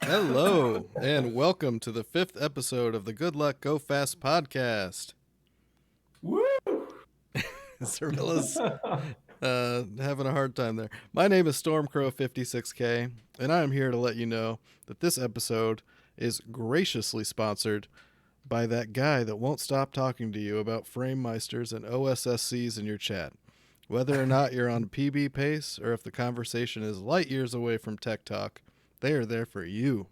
Hello, and welcome to the fifth episode of the Good Luck Go Fast podcast. Woo! Cirilla's having a hard time there. My name is Stormcrow56K, and I am here to let you know that this episode is graciously sponsored by that guy that won't stop talking to you about frame meisters and OSSCs in your chat. Whether or not you're on PB pace or if the conversation is light years away from tech talk, they are there for you.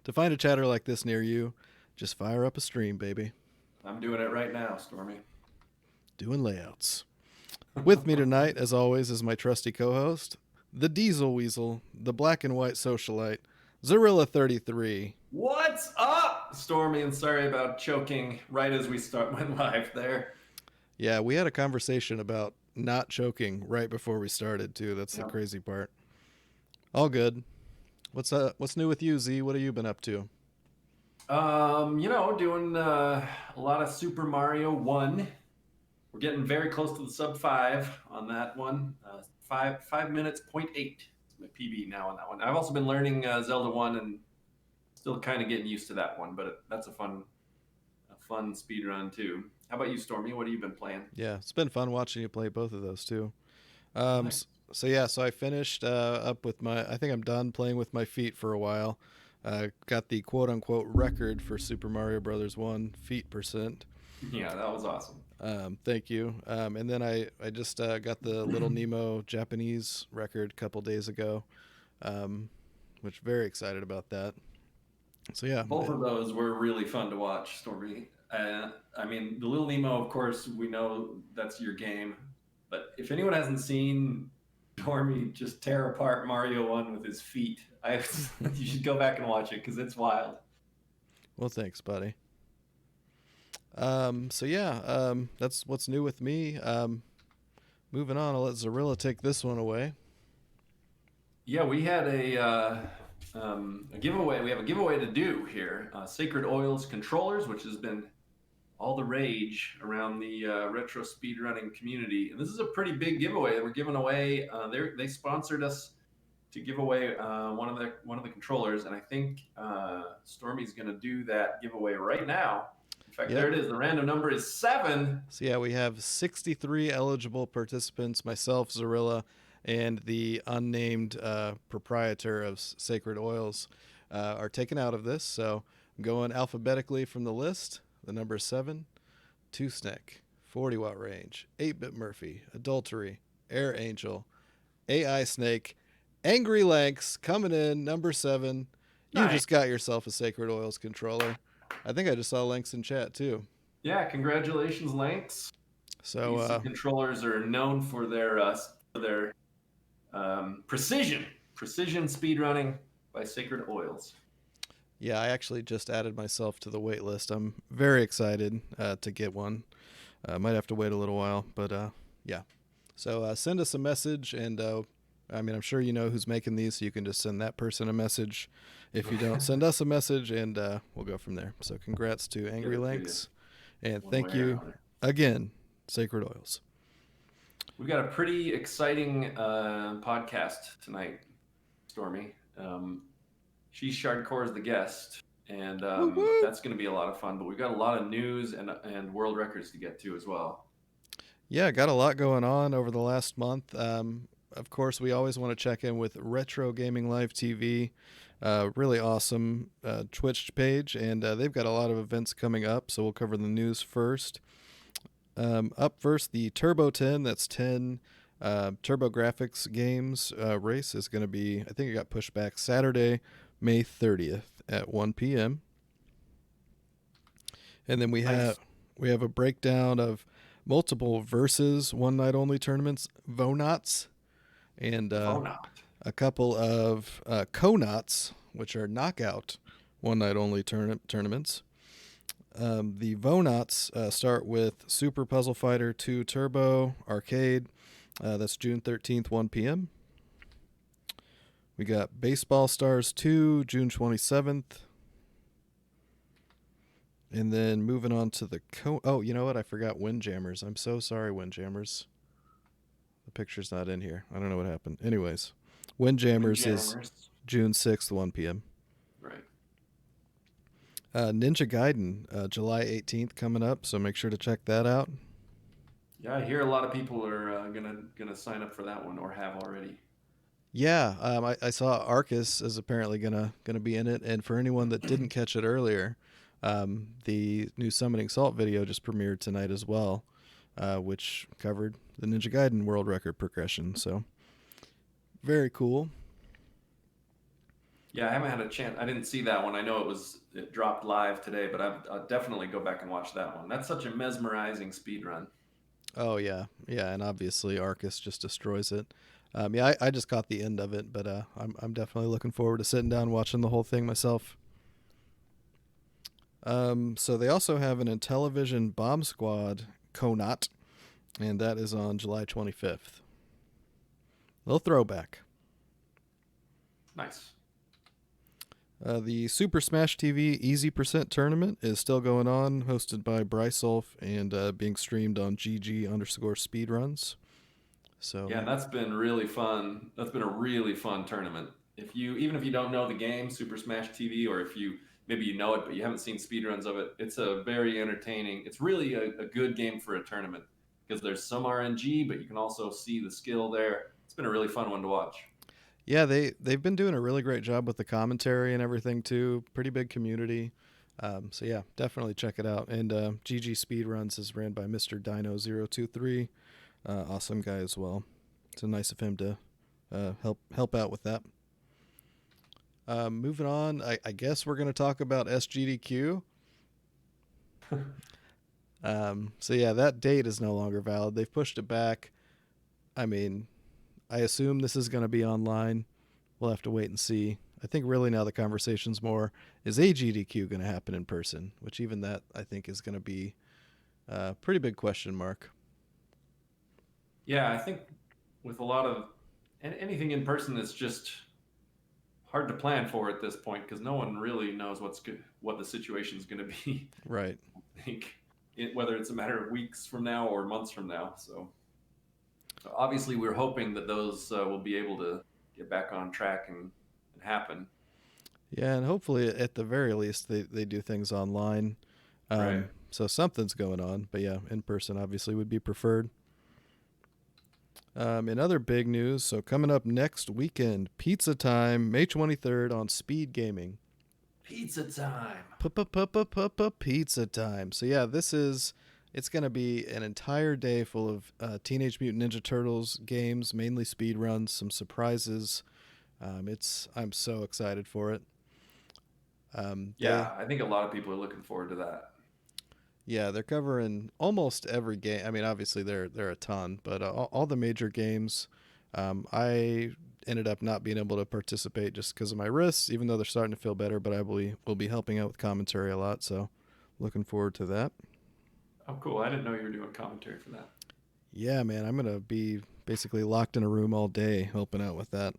To find a chatter like this near you, just fire up a stream, baby. I'm doing it right now, Stormy. Doing layouts. With me tonight, as always, is my trusty co-host, the Diesel Weasel, the black and white socialite, Zarilla33. What's up, Stormy? And sorry about choking right as we went live there. Yeah, we had a conversation about not choking right before we started, too. That's the crazy part. All good. What's new with you, Z? What have you been up to? Doing a lot of Super Mario 1. We're getting very close to the sub 5 on that one. 5 minutes, 0.8 is my PB now on that one. I've also been learning Zelda 1 and still kind of getting used to that one, but that's a fun speed run too. How about you, Stormy? What have you been playing? Yeah, it's been fun watching you play both of those too. Nice. So I finished up with I think I'm done playing with my feet for a while. Got the quote unquote record for Super Mario Brothers 1 feet percent. Yeah, that was awesome. Thank you. And then I just got the Little Nemo Japanese record a couple days ago, which very excited about that. So yeah, both of those were really fun to watch, Stormy. I mean, the Little Nemo, of course, we know that's your game. But if anyone hasn't seen Stormy just tear apart Mario 1 with his feet, you should go back and watch it because it's wild. Well, thanks, buddy. That's what's new with me. Moving on, I'll let Zarilla take this one away. Yeah, we had a giveaway. We have a giveaway to do here. Sacred Oils controllers, which has been all the rage around the retro speedrunning community. And this is a pretty big giveaway that we're giving away. They sponsored us to give away one of the controllers, and I think Stormy's going to do that giveaway right now. In fact, There it is. The random number is 7. So yeah, we have 63 eligible participants, myself, Zarilla, and the unnamed proprietor of Sacred Oils are taken out of this. So I'm going alphabetically from the list. The number is 7, 2-Snick, 40-watt range, 8-Bit Murphy, Adultery, Air Angel, AI Snake, Angry Lanks coming in, number 7. You just got yourself a Sacred Oils controller. I think I just saw Lanks in chat too. Yeah, congratulations, Lanks. So these controllers are known for their precision speedrunning by Sacred Oils. Yeah, I actually just added myself to the wait list. I'm very excited to get one. Might have to wait a little while, but yeah. So send us a message, and I'm sure you know who's making these, so you can just send that person a message. If you don't, send us a message, and we'll go from there. So congrats to Angry Lanks, and thank you again, Sacred Oils. We've got a pretty exciting podcast tonight, Stormy. ShesChardcore is the guest, and that's going to be a lot of fun. But we've got a lot of news and world records to get to as well. Yeah, got a lot going on over the last month. Of course, we always want to check in with Retro Gaming Live TV. Really awesome Twitch page, and they've got a lot of events coming up, so we'll cover the news first. Up first, the Turbo 10, that's 10 TurboGrafx games race is going to be, I think it got pushed back Saturday, May 30th at 1 p.m. And then we have a breakdown of multiple versus one night only tournaments, Vonauts, and a couple of Conauts, which are knockout one night only tournaments. The Vonauts start with Super Puzzle Fighter 2 Turbo Arcade. That's June 13th, 1 p.m. We got Baseball Stars 2, June 27th. And then moving on to the... Oh, you know what? I forgot Windjammers. I'm so sorry, Windjammers. The picture's not in here. I don't know what happened. Anyways, Windjammers is June 6th, 1 p.m. Right. Ninja Gaiden, July 18th coming up, so make sure to check that out. Yeah, I hear a lot of people are gonna sign up for that one or have already. Yeah, I saw Arcus is apparently gonna be in it, and for anyone that didn't catch it earlier, the new Summoning Salt video just premiered tonight as well, which covered the Ninja Gaiden world record progression. So very cool. Yeah, I haven't had a chance. I didn't see that one. I know it dropped live today, but I'll definitely go back and watch that one. That's such a mesmerizing speed run. Oh yeah, yeah, and obviously Arcus just destroys it. Yeah, I just caught the end of it, but I'm definitely looking forward to sitting down and watching the whole thing myself. So they also have an Intellivision Bomb Squad Conot, and that is on July 25th. Little throwback. Nice. The Super Smash TV Easy Percent tournament is still going on, hosted by Bryce Ulf and being streamed on GG_speedruns. So Yeah, and that's been really fun. That's been a really fun tournament. Even if you don't know the game, Super Smash TV, or if you maybe you know it but you haven't seen speedruns of it, it's a very entertaining. It's really a good game for a tournament because there's some RNG, but you can also see the skill there. It's been a really fun one to watch. yeah, they've been doing a really great job with the commentary and everything too. Pretty big community. So yeah, definitely check it out. And GG Speedruns is ran by Mr. Dino023. Awesome guy as well. It's nice of him to help out with that. Moving on, I guess we're going to talk about SGDQ. So yeah, that date is no longer valid. They've pushed it back. I mean, I assume this is going to be online. We'll have to wait and see. I think really now the conversation's more, is AGDQ going to happen in person? Which even that I think is going to be a pretty big question mark. Yeah, I think with a lot of anything in person, it's just hard to plan for at this point because no one really knows what the situation is going to be. Right. I think whether it's a matter of weeks from now or months from now. So obviously, we're hoping that those will be able to get back on track and happen. Yeah, and hopefully at the very least they do things online. Right. So something's going on. But yeah, in person obviously would be preferred. In other big news, so coming up next weekend, Pizza Time, May 23rd on Speed Gaming. Pizza time. Pizza Time. So yeah, it's going to be an entire day full of Teenage Mutant Ninja Turtles games, mainly speed runs, some surprises. I'm so excited for it. Yeah, I think a lot of people are looking forward to that. Yeah, they're covering almost every game. I mean, obviously there are a ton, but all the major games. I ended up not being able to participate just because of my wrists, even though they're starting to feel better. But I will be helping out with commentary a lot, so looking forward to that. Oh, cool. I didn't know you were doing commentary for that. Yeah, man, I'm gonna be basically locked in a room all day helping out with that,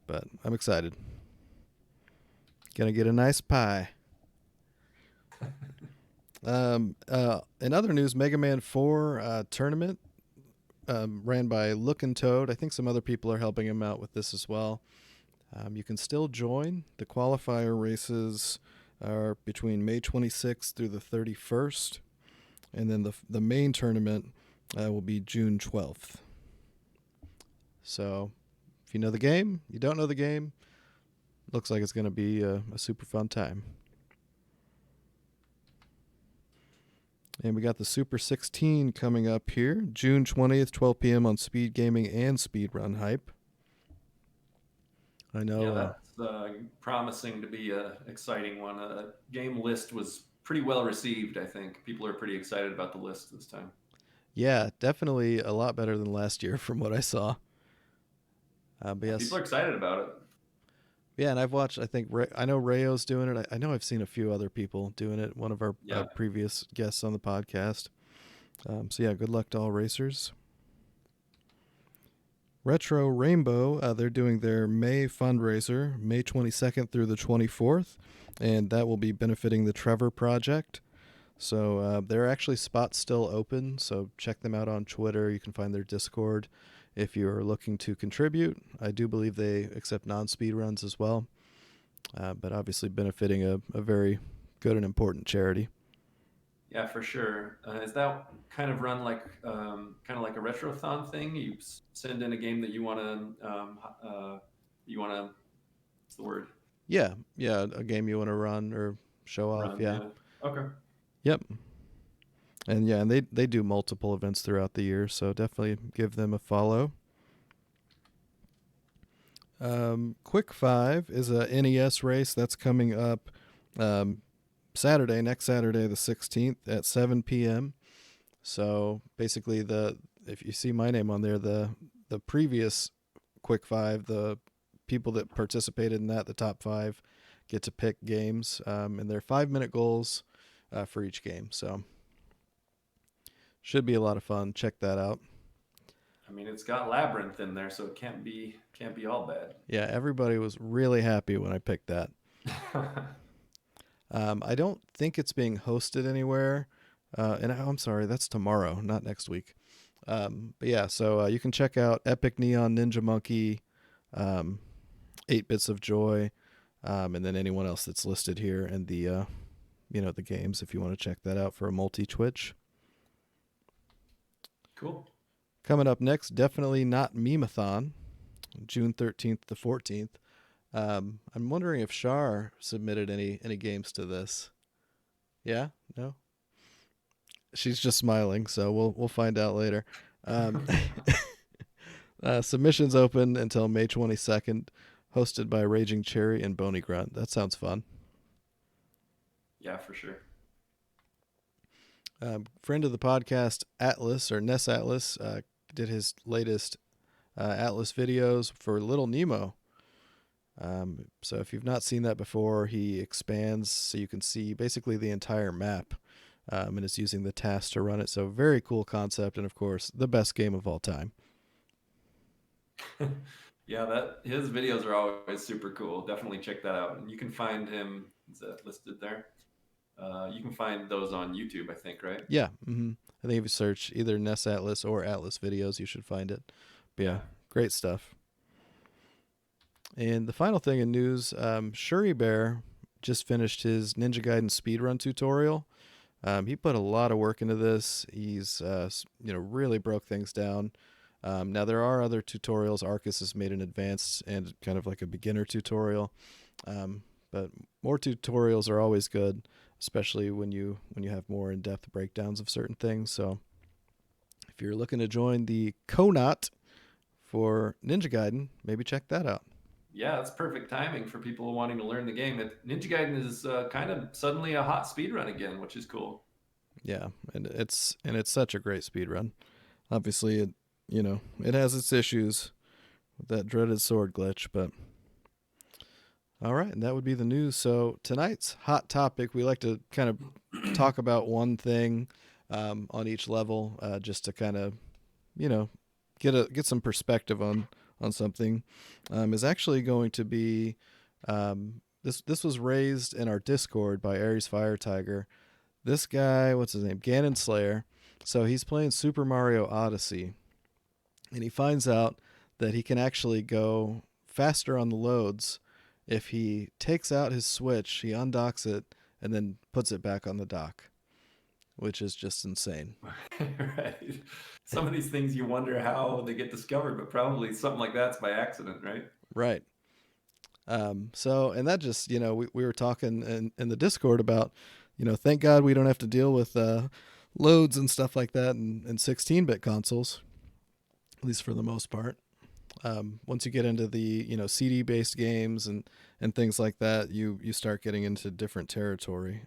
but I'm excited. Gonna get a nice pie. In other news, Mega Man 4 tournament ran by Lookin' Toad. I think some other people are helping him out with this as well. You can still join. The qualifier races are between May 26th through the 31st, and then the main tournament will be June 12th. So, if you know the game, you don't know the game, looks like it's going to be a super fun time. And we got the Super 16 coming up here, June 20th, 12 p.m. on Speed Gaming and Speedrun Hype. I know. Yeah, that's promising to be an exciting one. Game list was pretty well received, I think. People are pretty excited about the list this time. Yeah, definitely a lot better than last year from what I saw. But Yeah, people yes. are excited about it. Yeah, and I've watched, I think, I know Rayo's doing it. I know I've seen a few other people doing it, one of our Yeah. previous guests on the podcast. So yeah, good luck to all racers. Retro Rainbow, they're doing their May fundraiser, May 22nd through the 24th, and that will be benefiting the Trevor Project. So there are actually spots still open, so check them out on Twitter. You can find their Discord. if you're looking to contribute. I do believe they accept non-speed runs as well, but obviously benefiting a very good and important charity. Yeah, for sure. Is that kind of run like kind of like a retrothon thing? You send in a game that you want to what's the word? Yeah, yeah, a game you want to run or show off. Run, Yeah, yeah. Okay. yep. And yeah, and they do multiple events throughout the year, so definitely give them a follow. Quick Five is a NES race that's coming up um, next Saturday, the 16th at 7 p.m. So basically, the if you see my name on there, the previous Quick Five, the people that participated in that, the top five, get to pick games, and they're 5 minute goals for each game. So should be a lot of fun. Check that out. I mean, it's got Labyrinth in there, so it can't be all bad. Yeah, everybody was really happy when I picked that. I don't think it's being hosted anywhere. I'm sorry, that's tomorrow, not next week. But yeah, so you can check out Epic Neon Ninja Monkey, 8 Bits of Joy, and then anyone else that's listed here and the games if you want to check that out for a multi Twitch. Cool. Coming up next, definitely not Memathon, June 13th to 14th. I'm wondering if Shar submitted any games to this. Yeah? No? She's just smiling, so we'll find out later. Um, submissions open until May 22nd, hosted by Raging Cherry and Bony Grunt. That sounds fun. Yeah, for sure. Friend of the podcast, Atlas or Ness Atlas, did his latest Atlas videos for Little Nemo. So if you've not seen that before, he expands so you can see basically the entire map, and is using the task to run it. So very cool concept, and of course the best game of all time. Yeah, that his videos are always super cool. Definitely check that out. And you can find him, is that listed there? You can find those on YouTube, I think, right? Yeah, I think if you search either Ness Atlas or Atlas videos, you should find it. But yeah, Yeah. great stuff. And the final thing in news, Shuri Bear just finished his Ninja Gaiden speedrun tutorial. He put a lot of work into this. He's really broke things down. Now there are other tutorials. Arcus has made an advanced and kind of like a beginner tutorial, but more tutorials are always good, especially when you have more in-depth breakdowns of certain things. So if you're looking to join the Conot for Ninja Gaiden, maybe check that out. Yeah, that's perfect timing for people wanting to learn the game. Ninja Gaiden is kind of suddenly a hot speed run again, which is cool. Yeah, and it's such a great speed run. Obviously, it has its issues with that dreaded sword glitch, but all right, and that would be the news. So tonight's hot topic, we like to kind of talk about one thing on each level, just to kind of, get some perspective on something. Is actually going to be this was raised in our Discord by Aries Fire Tiger. This guy, what's his name? Ganon Slayer. So he's playing Super Mario Odyssey, and he finds out that he can actually go faster on the loads if he takes out his Switch, he undocks it, and then puts it back on the dock, which is just insane. Right. Some of these things you wonder how they get discovered, but probably something like that's by accident, right? Right. And that just, we were talking in the Discord about, thank God we don't have to deal with loads and stuff like that in 16-bit consoles, at least for the most part. Once you get into the CD-based games and things like that, you start getting into different territory.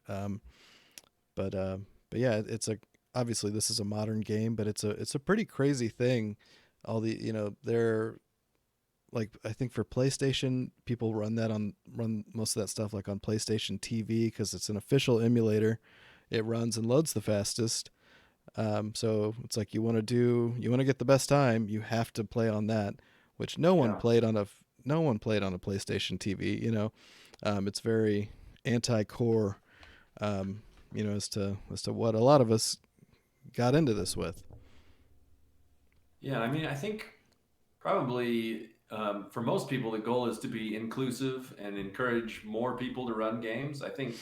But yeah, obviously this is a modern game, but it's a pretty crazy thing. All the they're like, I think for PlayStation, people run most of that stuff like on PlayStation TV because it's an official emulator. It runs and loads the fastest. So it's like you want to get the best time, you have to play on that, which no one Yeah. played on a PlayStation TV. It's very anti-core, as to what a lot of us got into this with. Yeah, I mean, I think probably for most people, the goal is to be inclusive and encourage more people to run games. I think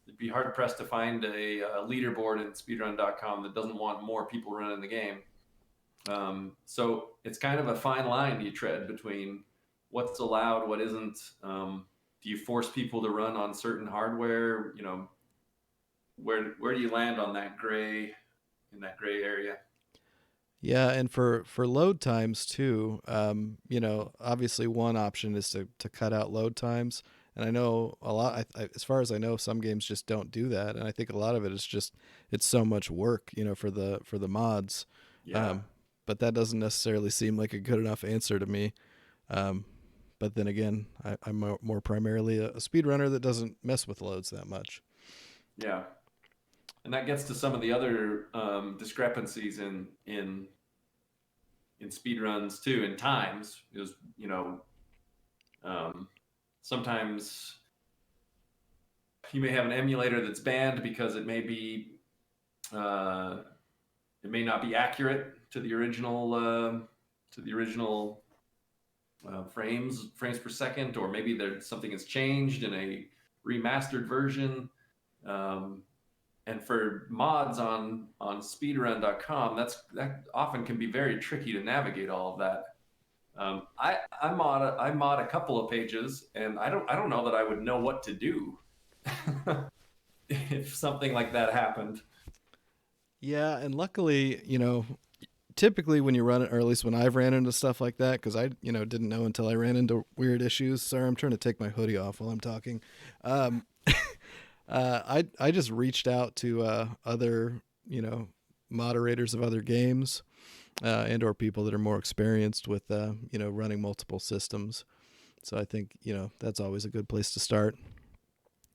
it'd be hard pressed to find a leaderboard in speedrun.com that doesn't want more people running the game. So it's kind of a fine line you tread between what's allowed, what isn't. Do you force people to run on certain hardware? Where do you land on that gray in that gray area? Yeah, and for load times too, obviously one option is to cut out load times, and I know a lot. As far as I know, some games just don't do that, and I think a lot of it is just it's so much work, for the mods. Yeah, Um, but that doesn't necessarily seem like a good enough answer to me. Um, but then again, I'm more primarily a speedrunner that doesn't mess with loads that much. yeah, and that gets to some of the other discrepancies in speed runs too. In times, is um, sometimes you may have an emulator that's banned because uh, it may not be accurate to the original frames per second, or maybe there's something has changed in a remastered version. Um, and for mods on speedrun.com, that often can be very tricky to navigate all of that. I mod a couple of pages, and I don't know that I would know what to do if something like that happened. Yeah, and luckily, typically when you run it, or at least when I've ran into stuff like that, because I, didn't know until I ran into weird issues. Sorry, I'm trying to take my hoodie off while I'm talking. Um, I just reached out to other, moderators of other games, and or people that are more experienced with, running multiple systems. So I think that's always a good place to start.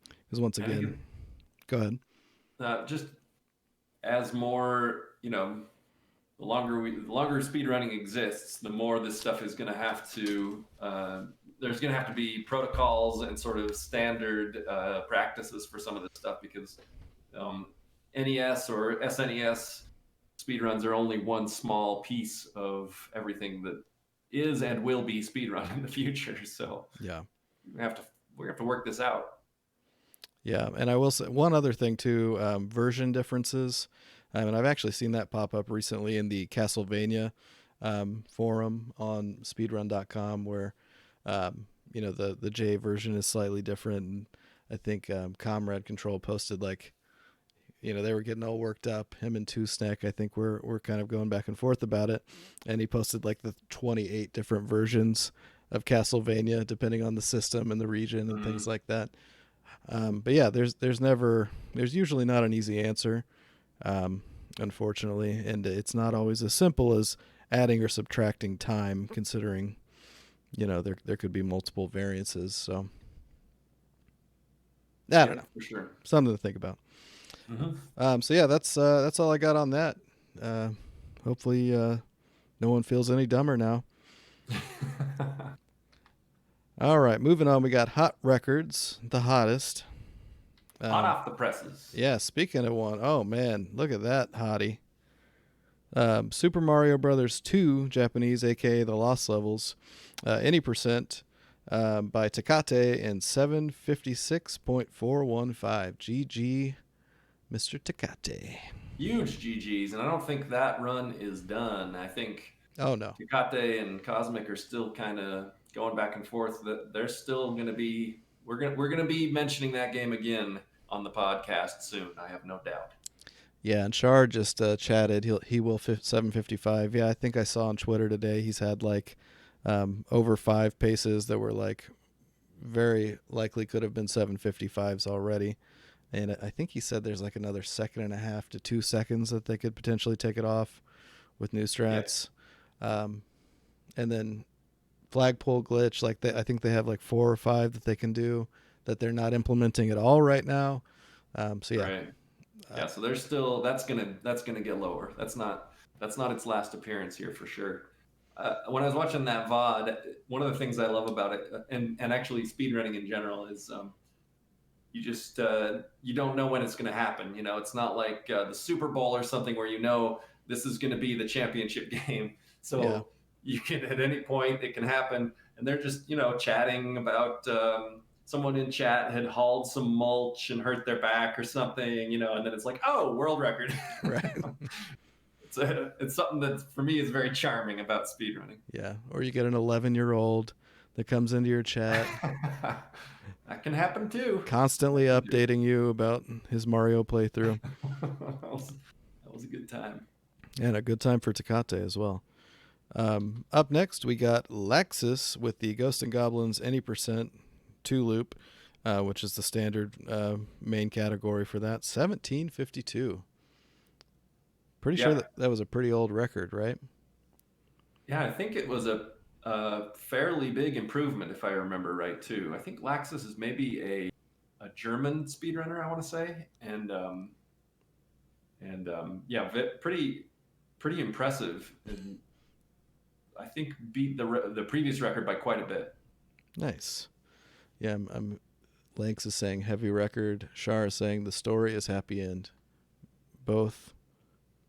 Because once I think again, go ahead. just as more, the longer speed running exists, the more this stuff is going to have to. There's going to have to be protocols and sort of standard practices for some of this stuff because um, NES or SNES speedruns are only one small piece of everything that is and will be speedrun in the future. So Yeah. we have to we have to work this out. Yeah, and I will say one other thing too: version differences. And I've actually seen that pop up recently in the Castlevania forum on speedrun.com, where the J version is slightly different. And I think Comrade Control posted like they were getting all worked up. Him and Two Snack, I think, we're kind of going back and forth about it, and he posted like the 28 different versions of Castlevania depending on the system and the region and things Mm. like that. But yeah, there's usually not an easy answer, um, unfortunately, and it's not always as simple as adding or subtracting time, considering there could be multiple variances. So I don't Yeah, know, for sure. something to think about. Mm-hmm. So yeah, that's all I got on that. Uh, hopefully, no one feels any dumber now. All right, moving on. We got Hot Records, the hottest. Hot Um, off the presses. yeah, speaking of one, oh man, look at that hottie. Super Mario Brothers 2 Japanese, aka the Lost Levels, any percent, by Takate in 756.415. GG, Mr. Takate. Huge GGs, and I don't think that run is done. I think Oh no. Takate and Cosmic are still kind of going back and forth. That they're still going to be. We're gonna be mentioning that game again on the podcast soon. I have no doubt. Yeah, and Shard just chatted. He will 755. Yeah, I think I saw on Twitter today he's had like over 5 paces that were like very likely could have been 755s already. And I think he said there's like another second and a half to 2 seconds that they could potentially take it off with new Yeah, strats. Um, and then flagpole glitch, like I think they have like 4 or 5 that they can do that they're not implementing at all right now. So yeah, right. uh, Yeah, so there's still that's gonna get lower. That's not its last appearance here for sure. When I was watching that VOD, one of the things I love about it, and actually speedrunning in general, is you just you don't know when it's going to happen. It's not like the Super Bowl or something where this is going to be the championship game. yeah, So you can at any point it can happen, and they're just chatting about someone in chat had hauled some mulch and hurt their back or something, and then it's like, oh, world record. Right. It's something that for me is very charming about speedrunning. Yeah. Or you get an 11-year-old that comes into your chat That can happen too. constantly updating you about his Mario playthrough. That was a good time. And a good time for Tecate as well. Up next, we got Lexus with the Ghost and Goblins Any Percent 2 loop, which is the standard main category for that. 1752. Pretty sure that was a pretty old record, right? Yeah, I think it was a fairly big improvement, if I remember right, too. I think Laxus is maybe a German speedrunner, I want to say, and yeah, pretty impressive, and I think beat the previous record by quite a bit. Nice. Yeah, I'm Lanks is saying heavy record. Shar is saying the story is happy end. Both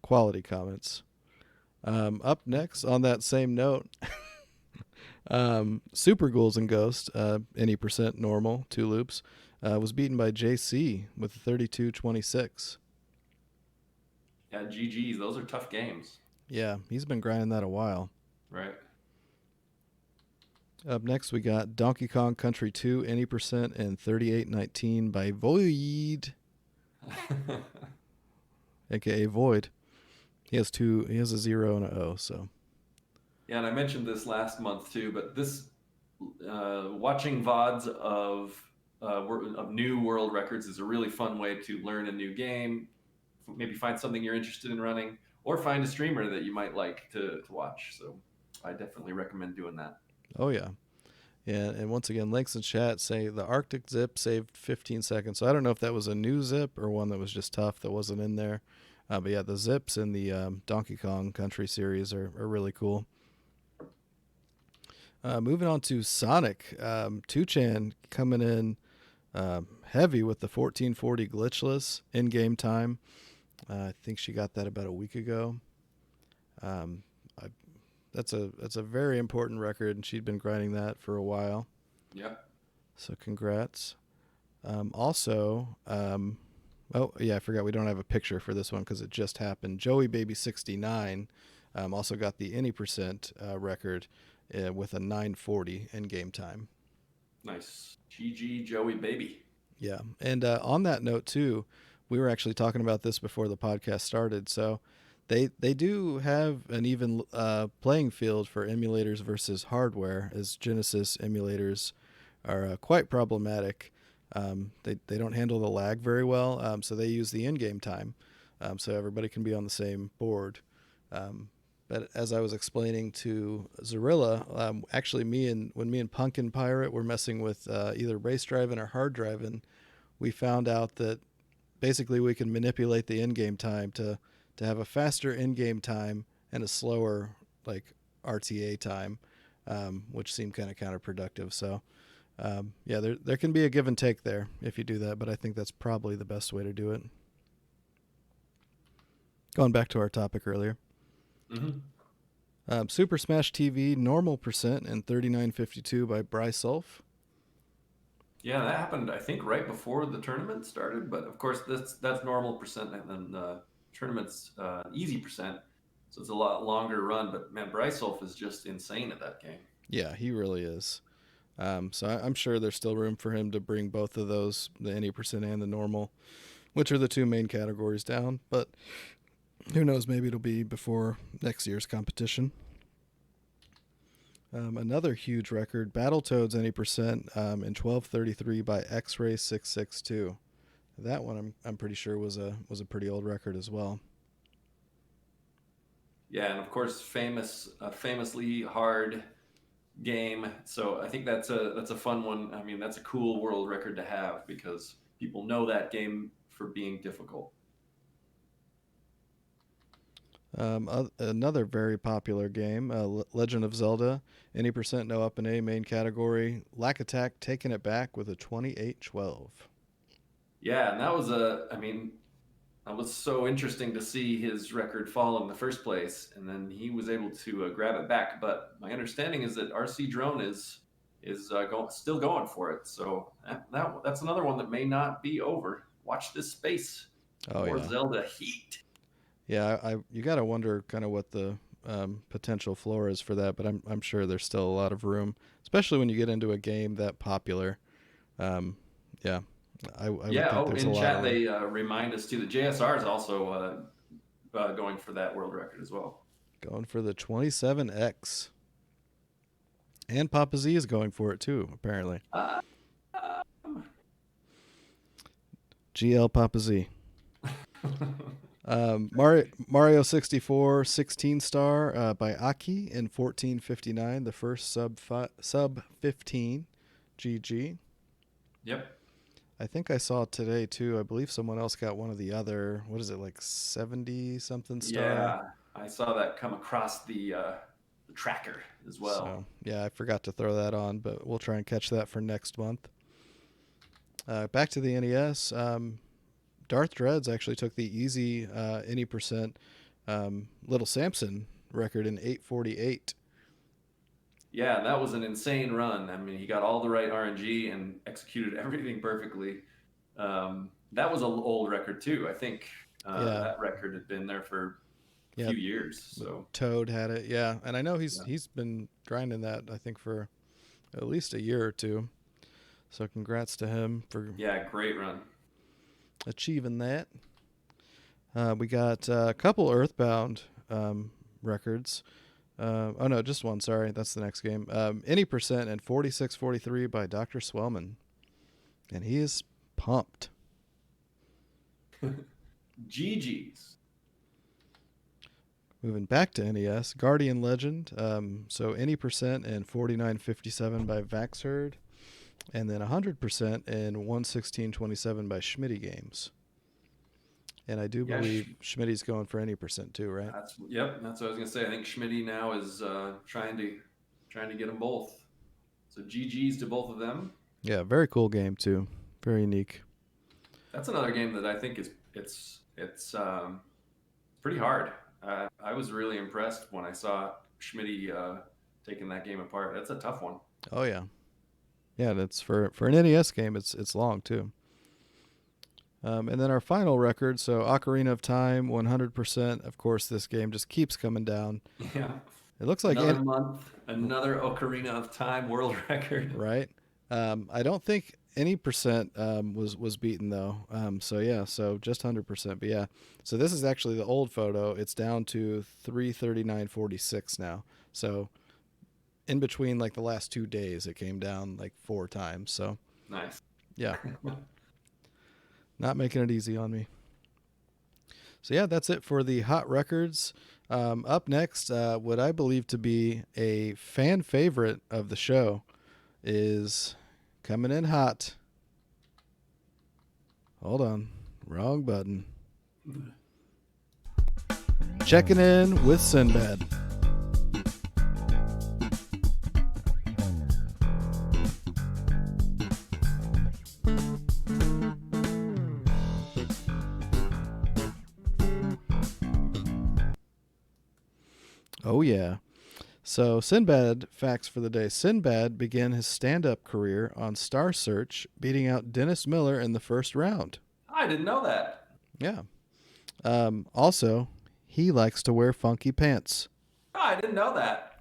quality comments. Up next, on that same note, Super Ghouls and Ghost, Any Percent Normal, 2 loops, was beaten by JC with 32-26. Yeah, GGs. Those are tough games. Yeah, he's been grinding that a while. Right. Up next, we got Donkey Kong Country 2, Any Percent, and 38-19 by Void, aka Void. He has a 0 and a O, so. Yeah, and I mentioned this last month too, but this watching VODs of new world records is a really fun way to learn a new game, maybe find something you're interested in running, or find a streamer that you might like to watch. So I definitely recommend doing that. Oh, yeah. Yeah, and once again, links in chat say the Arctic zip saved 15 seconds. So I don't know if that was a new zip or one that was just tough that wasn't in there. But yeah, the zips in the Donkey Kong Country series are really cool. Moving on to Sonic, 2chan coming in heavy with the 1440 glitchless in-game time. I think she got that about a week ago. That's a very important record, and she'd been grinding that for a while. Yeah. So congrats. Also, oh yeah, I forgot we don't have a picture for this one because it just happened. Joey Baby 69 also got the Any Percent record with a 940 in game time. Nice. GG Joey Baby. Yeah, and on that note too, we were actually talking about this before the podcast started. So they do have an even playing field for emulators versus hardware, as Genesis emulators are quite problematic. They don't handle the lag very well, so they use the in-game time, so everybody can be on the same board. But as I was explaining to Zorilla, actually when me and Pumpkin Pirate were messing with either race driving or hard driving, we found out that basically we can manipulate the in-game time to have a faster in-game time and a slower like RTA time, which seemed kind of counterproductive. So yeah, there can be a give and take there if you do that, but I think that's probably the best way to do it. Going back to our topic earlier. Mm-hmm. Super Smash TV normal percent and 3952 by Brysulf. Yeah, that happened I think right before the tournament started, but of course that's normal percent, and then the tournament's easy percent, so it's a lot longer run. But man, Brysulf is just insane at that game. Yeah, he really is. So I'm sure there's still room for him to bring both of those, the Any Percent and the normal, which are the two main categories, down. But who knows, maybe it'll be before next year's competition. Another huge record, Battletoads Any Percent in 1233 by X-Ray 662. That one I'm pretty sure was a pretty old record as well. Yeah, and of course famously hard game. So I think that's a fun one. I mean, that's a cool world record to have because people know that game for being difficult. Another very popular game, Legend of Zelda, Any Percent No Up and A main category, Lack Attack taking it back with a 28-12. Yeah, and that was I mean, It was so interesting to see his record fall in the first place, and then he was able to grab it back. But my understanding is that RC Drone is still going for it. So that's another one that may not be over. Watch this space. Oh More yeah, Zelda heat. yeah. I you got to wonder kind of what the potential floor is for that, but I'm sure there's still a lot of room, especially when you get into a game that popular. Um, yeah, I would Yeah. think Oh, there's a in lot of chat room. they remind us too. The JSR is also going for that world record as well. Going for the 27X, and Papa Z is going for it too. Apparently, Uh, um, GL Papa Z. Mario 64 16 star by Aki in 1459, the first sub 15 GG. yep. I think I saw today too. I believe someone else got one of the other. What is it, like 70 something star? Yeah, I saw that come across the tracker as well. So yeah, I forgot to throw that on, but we'll try and catch that for next month. Back to the NES. Darth Dreads actually took the easy any percent Little Samson record in 848. Yeah, that was an insane run. I mean, he got all the right RNG and executed everything perfectly. That was an old record too. I think Yeah, that record had been there for a yeah. few years. So Toad had it. Yeah, and I know yeah, he's been grinding that. I think for at least a year or two. So congrats to him for yeah, great run. achieving that. We got a couple Earthbound records. Oh no, just one. Sorry, that's the next game. Any percent and 4643 by Dr. Swellman, and he is pumped. GG's. Moving back to NES, Guardian Legend. So any percent and 4957 by Vaxherd, and then 100% and 11627 by Schmitty Games. And I do Yeah, believe Schmitty's going for any percent too, right? that's yep. That's what I was gonna say. I think Schmitty now is trying to get them both. So GG's to both of them. Yeah, very cool game too. Very unique. That's another game that I think is it's pretty hard. I was really impressed when I saw Schmitty taking that game apart. That's a tough one. Oh yeah, yeah. That's for an NES game. It's long too. And then our final record, so Ocarina of Time, 100%. Of course, this game just keeps coming down. Yeah, It looks like another month, another Ocarina of Time world record. right. I don't think any percent was beaten though. So yeah, so just 100%. But yeah, so this is actually the old photo. It's down to 339.46 now. So in between like the last 2 days, it came down like 4 times. So Nice. yeah, not making it easy on me. So yeah, that's it for the hot records. Up next, what I believe to be a fan favorite of the show is coming in hot. Hold on, wrong button. Checking in with Sinbad. Oh yeah. So, Sinbad facts for the day. Sinbad began his stand up career on Star Search, beating out Dennis Miller in the first round. I didn't know that. Yeah. Also, he likes to wear funky pants. I didn't know that.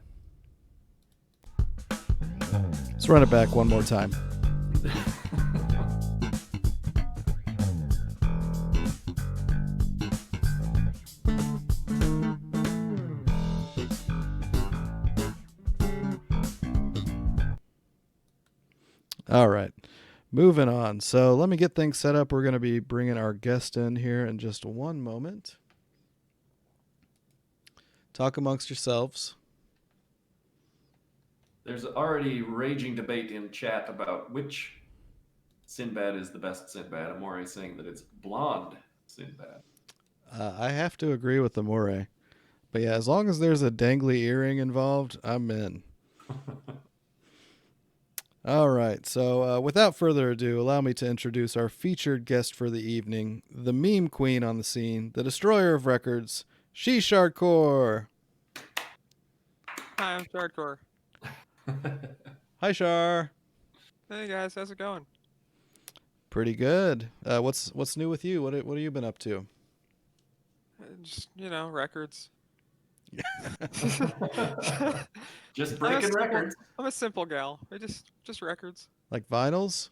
Let's run it back one more time. All right. Moving on. So, let me get things set up. We're going to be bringing our guest in here in just one moment. Talk amongst yourselves. There's already raging debate in chat about which Sinbad is the best Sinbad. Amore saying that it's blonde Sinbad. I have to agree with the Moray. But yeah, as long as there's a dangly earring involved, I'm in. All right. So, without further ado, allow me to introduce our featured guest for the evening, the meme queen on the scene, the destroyer of records, ShesChardcore. Hi, I'm ShesChardcore. Hi, Shar. Hey guys, how's it going? Pretty good. What's new with you? What have you been up to? Just records. Just I'm a breaking simple, records. I'm a simple gal. I just records. Like vinyls?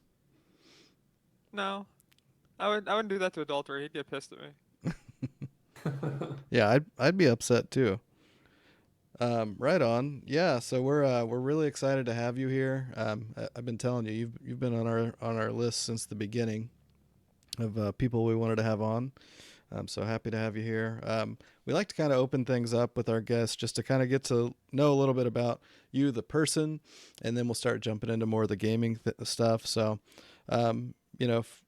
No, I wouldn't do that to adultery. He'd get pissed at me. Yeah, I'd be upset too. Right on. Yeah, so we're really excited to have you here. I've been telling you, you've been on our list since the beginning of people we wanted to have on. I'm so happy to have you here. We like to kind of open things up with our guests just to kind of get to know a little bit about you, the person, and then we'll start jumping into more of the gaming stuff. So,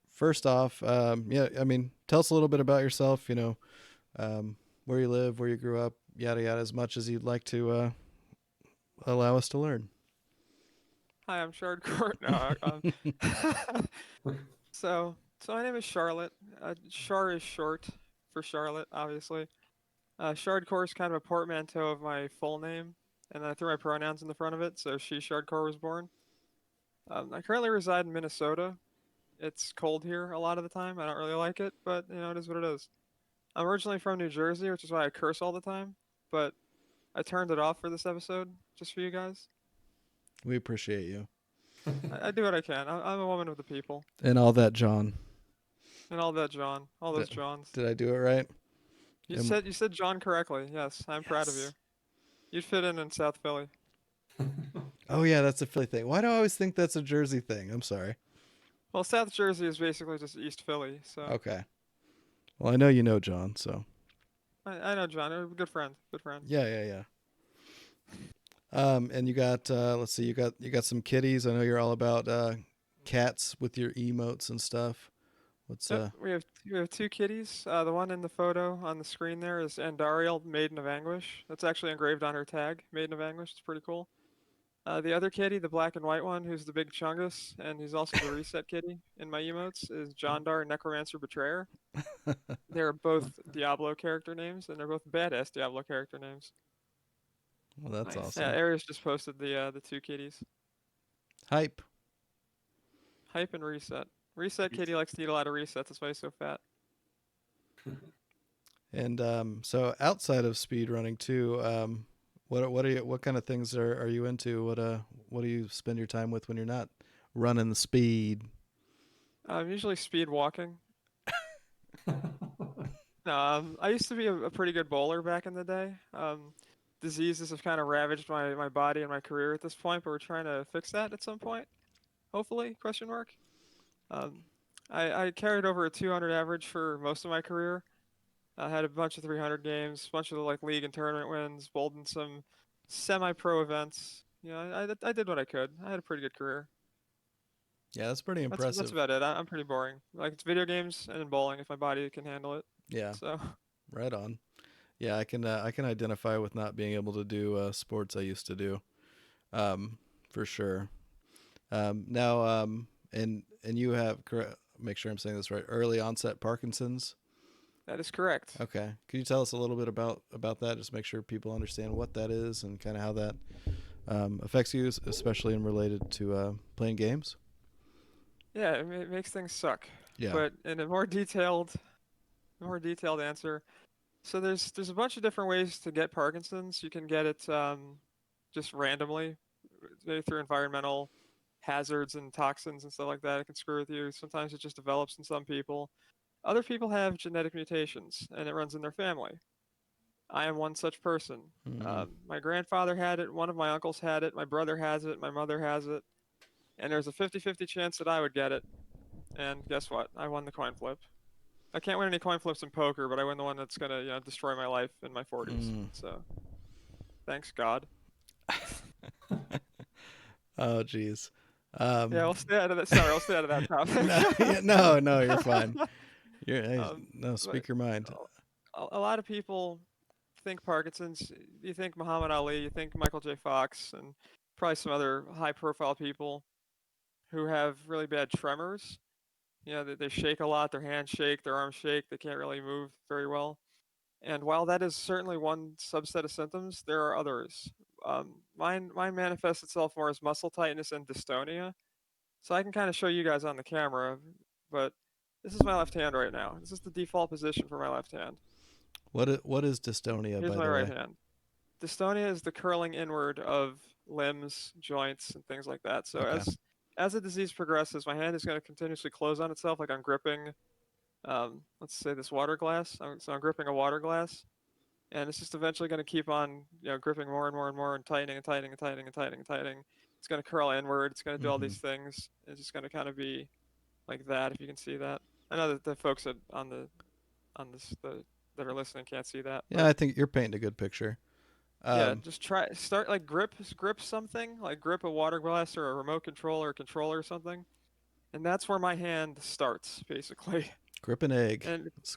first off, yeah, I mean, tell us a little bit about yourself. Where you live, where you grew up, yada yada, as much as you'd like to allow us to learn. Hi, I'm ShesChardcore. No, so my name is Charlotte. Char is short for Charlotte, obviously. ShesChardcore is kind of a portmanteau of my full name, and I threw my pronouns in the front of it, so ShesChardcore was born. I currently reside in Minnesota. It's cold here a lot of the time. I don't really like it, but it is what it is. I'm originally from New Jersey, which is why I curse all the time, but I turned it off for this episode just for you guys. We appreciate you I do what I can. I'm a woman of the people, and all that, John. and all that John, all those Did, Johns. did I do it right? You Am- said you said John correctly. Yes, I'm proud of yes. you. You'd fit in South Philly. Oh yeah, that's a Philly thing. Why do I always think that's a Jersey thing? I'm sorry. Well, South Jersey is basically just East Philly, so Okay. Well, I know you know John, so I know John. You're a good friend. Good friend. yeah, yeah, yeah. And you got let's see, you got some kitties. I know you're all about cats with your emotes and stuff. What's Yep, we have two kitties. The one in the photo on the screen there is Andariel, Maiden of Anguish. That's actually engraved on her tag, Maiden of Anguish. It's pretty cool. The other kitty, the black and white one, who's the big chungus, and he's also the reset kitty in my emotes, is Jondar, Necromancer Betrayer. They're both Diablo character names, and they're both badass Diablo character names. well, that's Nice. Yeah, awesome. Aries just posted the two kitties, Hype. Hype and Reset. Reset kitty likes to eat a lot of resets. That's why he's so fat. And so outside of speed running too, what kind of things are you into? What do you spend your time with when you're not running the speed? I'm usually speed walking. No, I used to be a pretty good bowler back in the day. Diseases have kind of ravaged my body and my career at this point, but we're trying to fix that at some point. Hopefully? Question mark. Um, I carried over a 200 average for most of my career. I had a bunch of 300 games, a bunch of like league and tournament wins, bowled in some semi-pro events. I did what I could. I had a pretty good career. Yeah, that's pretty That's impressive. about it. I'm pretty boring. Like it's video games and bowling if my body can handle it. Yeah, So right on. Yeah, I can identify with not being able to do sports I used to do, for sure. Now, and you have correct. Make sure I'm saying this right. Early onset Parkinson's. that is correct. Okay, could you tell us a little bit about that? Just make sure people understand what that is and kind of how that affects you, especially in related to playing games. Yeah, it makes things suck. Yeah. But in a more detailed answer, so there's a bunch of different ways to get Parkinson's. You can get it just randomly, maybe through environmental hazards and toxins and stuff like that. It can screw with you. Sometimes it just develops in some people. Other people have genetic mutations, and it runs in their family. I am one such person. Mm. My grandfather had it. One of my uncles had it. My brother has it. My mother has it. And there's a 50-50 chance that I would get it. And guess what? I won the coin flip. I can't win any coin flips in poker, but I win the one that's gonna, destroy my life in my 40s. Mm. So thanks God. Oh, geez. Yeah, Um, we'll stay out of that. Sorry, I'll stay out of that no, topic. yeah, no, no, you're fine. You're hey, no, But speak your mind. a lot of people think Parkinson's. You think Muhammad Ali, you think Michael J. Fox, and probably some other high-profile people. who have really bad tremors. They shake a lot, their hands shake, their arms shake, they can't really move very well. And while that is certainly one subset of symptoms, there are others. Mine manifests itself more as muscle tightness and dystonia. So I can kind of show you guys on the camera, but this is my left hand right now. This is the default position for my left hand. What is dystonia, Here's by my the right way? hand. Dystonia is the curling inward of limbs, joints, and things like that. So Okay. as the disease progresses, my hand is going to continuously close on itself, like I'm gripping, let's say this water glass. So I'm gripping a water glass, and it's just eventually going to keep on, gripping more and more and more, and tightening and tightening and tightening and tightening and tightening. It's going to curl inward. It's going to do all Hmm. these things. It's just going to kind of be like that, if you can see that. I know that the folks on this that are listening can't see that, Yeah, but I think you're painting a good picture. yeah, Um, just start like grip something, like grip a water glass or a remote control or controller or something, and that's where my hand starts basically. grip an egg. And It's-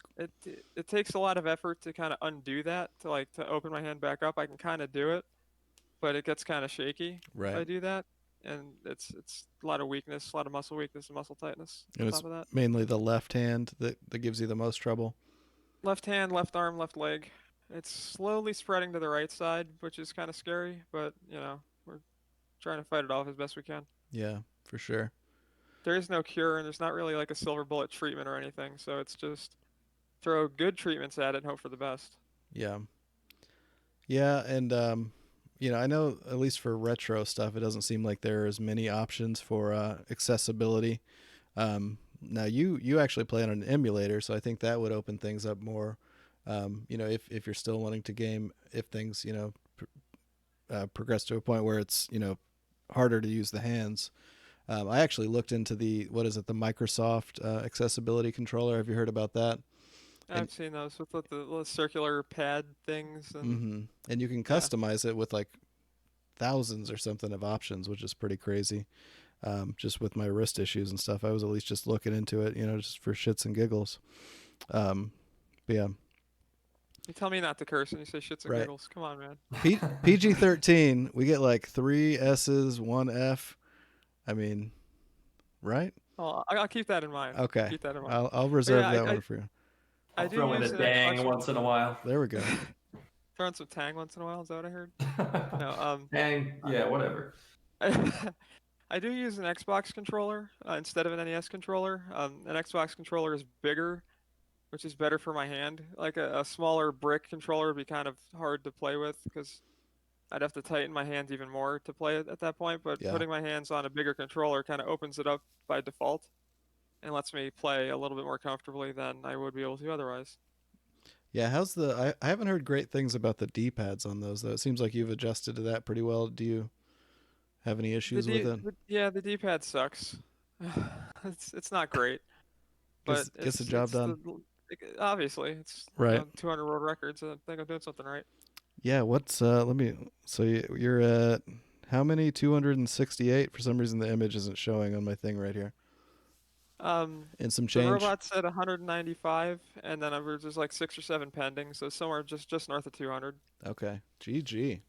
it takes a lot of effort to kind of undo that, to open my hand back up. I can kind of do it, but it gets kind of shaky if right. I do that, and it's a lot of weakness, a lot of muscle weakness and muscle tightness on And it's top of that. mainly the left hand that gives you the most trouble. Left hand, left arm, left leg. It's slowly spreading to the right side, which is kind of scary, but we're trying to fight it off as best we can. Yeah, for sure. There is no cure, and there's not really like a silver bullet treatment or anything, so it's just throw good treatments at it and hope for the best. Yeah. Yeah, and I know at least for retro stuff, it doesn't seem like there are as many options for accessibility. Now you actually play on an emulator, so I think that would open things up more. If you're still wanting to game, if things progress to a point where it's harder to use the hands. I actually looked into the Microsoft accessibility controller. Have you heard about that? And I've seen those with the little circular pad things, and and you can yeah, customize it with like thousands or something of options, which is pretty crazy. Just with my wrist issues and stuff, I was at least just looking into it, just for shits and giggles. Um, but yeah, you tell me not to curse and you say shits and right. giggles. Come on, man. PG-13, we get like 3 S's, 1 F. I mean, right? Well, I'll keep that in mind. Okay. Keep that in mind. I'll But reserve yeah, that one for you. I I'll do throw in use a an Xbox. dang once in a while. There we go. Throwing some tang once in a while. Is that what I heard? No. Dang, yeah, whatever. I do use an Xbox controller instead of an NES controller. An Xbox controller is bigger, which is better for my hand. Like a smaller brick controller would be kind of hard to play with because I'd have to tighten my hands even more to play it at that point. But Yeah. putting my hands on a bigger controller kind of opens it up by default and lets me play a little bit more comfortably than I would be able to otherwise. Yeah, I haven't heard great things about the D-pads on those though. It seems like you've adjusted to that pretty well. Do you have any issues with it? Yeah, the D-pad sucks. It's not great, but Gets the job done. obviously it's Right. 200 world records. I think I'm doing something right. Yeah, what's let me so you're at how many? 268. For some reason the image isn't showing on my thing right here. And some The change. robot said 195, and then we're just like 6 or 7 pending, so somewhere just north of 200. Okay. GG.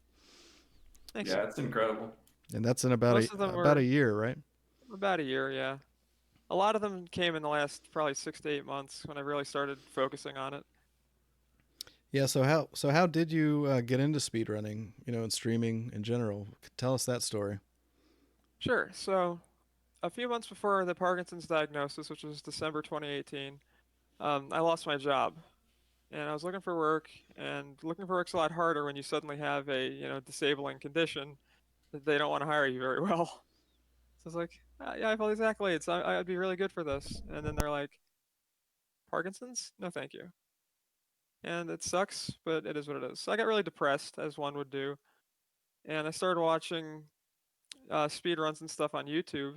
Thanks. Yeah, it's incredible. And that's in Most of them about were a year, right? about a year, yeah. A lot of them came in the last probably 6 to 8 months when I really started focusing on it. Yeah, so how did you get into speedrunning, and streaming in general? Tell us that story. Sure. So a few months before the Parkinson's diagnosis, which was December 2018, I lost my job, and I was looking for work. And looking for work's a lot harder when you suddenly have a disabling condition that they don't want to hire you very well. So I was like, yeah, I have all these accolades. I'd be really good for this. And then they're like, Parkinson's? No, thank you. And it sucks, but it is what it is. So I got really depressed, as one would do, and I started watching speed runs and stuff on YouTube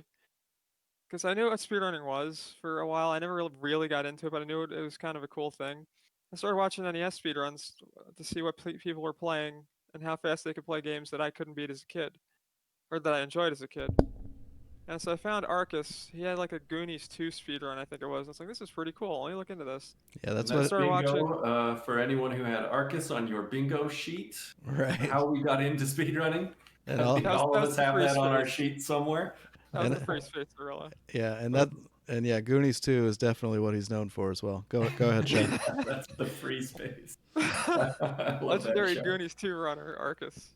because I knew what speedrunning was for a while. I never really got into it, but I knew it was kind of a cool thing. I started watching NES speedruns to see what people were playing and how fast they could play games that I couldn't beat as a kid, or that I enjoyed as a kid. And so I found Arcus. He had like a Goonies 2 speedrun, I think it was. I was like, this is pretty cool. Let me look into this. Yeah, And that's I what that's started watching. bingo for anyone who had Arcus on your bingo sheet. right. How we got into speedrunning. And I all think That was all that of was us the have free that on our space. sheet somewhere. That was the free space Zorilla. Yeah, and yeah, Goonies 2 is definitely what he's known for as well. Go ahead, Shar. That's the free space. I love that Legendary show. Goonies 2 runner, Arcus.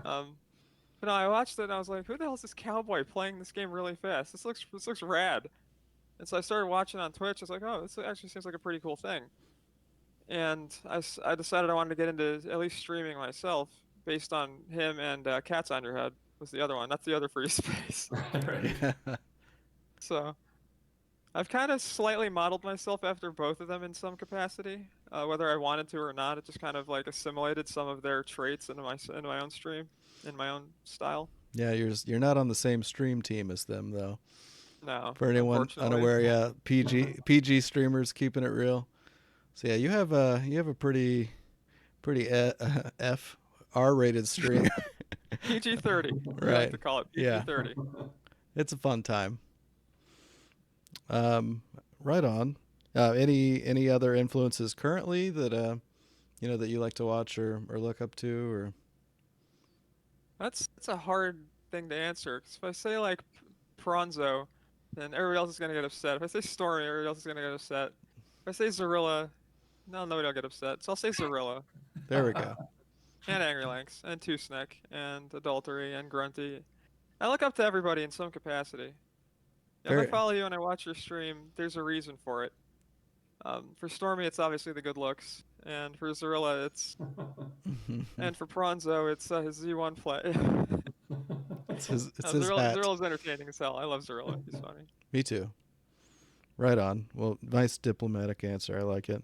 But no, I watched it and I was like, who the hell is this cowboy playing this game really fast? This looks rad. And so I started watching on Twitch. I was like, oh, this actually seems like a pretty cool thing. And I decided I wanted to get into at least streaming myself based on him, and Cats on Your Head was the other one. That's the other free space. Right. Yeah. So I've kind of slightly modeled myself after both of them in some capacity, whether I wanted to or not. It just kind of like assimilated some of their traits into my own stream, in my own style. Yeah, you're not on the same stream team as them though. No, For anyone unfortunately. unaware, yeah, PG streamers keeping it real. So yeah, you have a pretty F R-rated stream. PG-30. We Right. like to call it Yeah. PG-30. It's a fun time. Right on. Any other influences currently that that you like to watch or look up to or? That's a hard thing to answer. 'Cause if I say like Pronzo, then everybody else is gonna get upset. If I say Stormy, everybody else is gonna get upset. If I say Zorilla, no, nobody will get upset. So I'll say Zorilla, There we go. and Angry Lynx, and Two Snick, and Adultery, and Grunty. I look up to everybody in some capacity. If I follow you and I watch your stream, there's a reason for it. For Stormy, it's obviously the good looks, and for Zorilla, and for Pronzo, it's his Z1 play. It's his hat. Zorilla's entertaining as hell. I love Zorilla. He's funny. Me too. Right on. Well, nice diplomatic answer. I like it.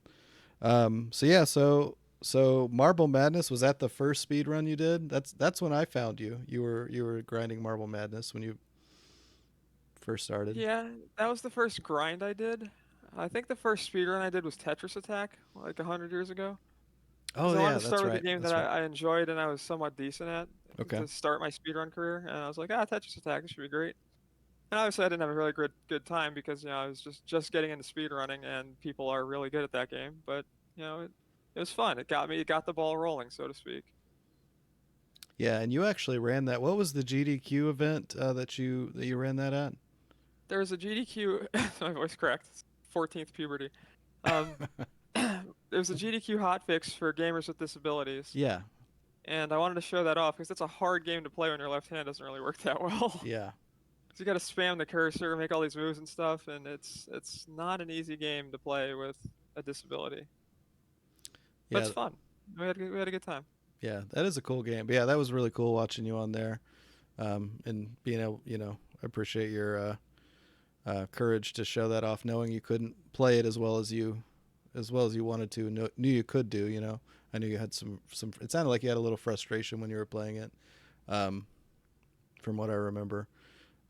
So Marble Madness, was that the first speed run you did? That's when I found you. You were grinding Marble Madness when you first started. Yeah, that was the first grind I did. I think the first speedrun I did was Tetris Attack, like 100 years ago. Oh I yeah, wanted to that's start with right. a game That's that right. I enjoyed and I was somewhat decent at Okay. to start my speedrun career. And I was like, Tetris Attack, this should be great. And obviously I didn't have a really good time because, I was just getting into speedrunning and people are really good at that game. But, it was fun. It got the ball rolling, so to speak. Yeah, and you actually ran that. What was the GDQ event that you ran that at? There was a GDQ, my voice cracked, 14th puberty. There was a GDQ hotfix for gamers with disabilities. Yeah. And I wanted to show that off because it's a hard game to play when your left hand doesn't really work that well. Yeah. So you got to spam the cursor, make all these moves and stuff, and it's not an easy game to play with a disability. But it's fun. We had a good time. Yeah, that is a cool game. But yeah, that was really cool watching you on there, and being able, I appreciate your courage to show that off, knowing you couldn't play it as well as you wanted to, knew you could do. I knew you had some. It sounded like you had a little frustration when you were playing it, from what I remember.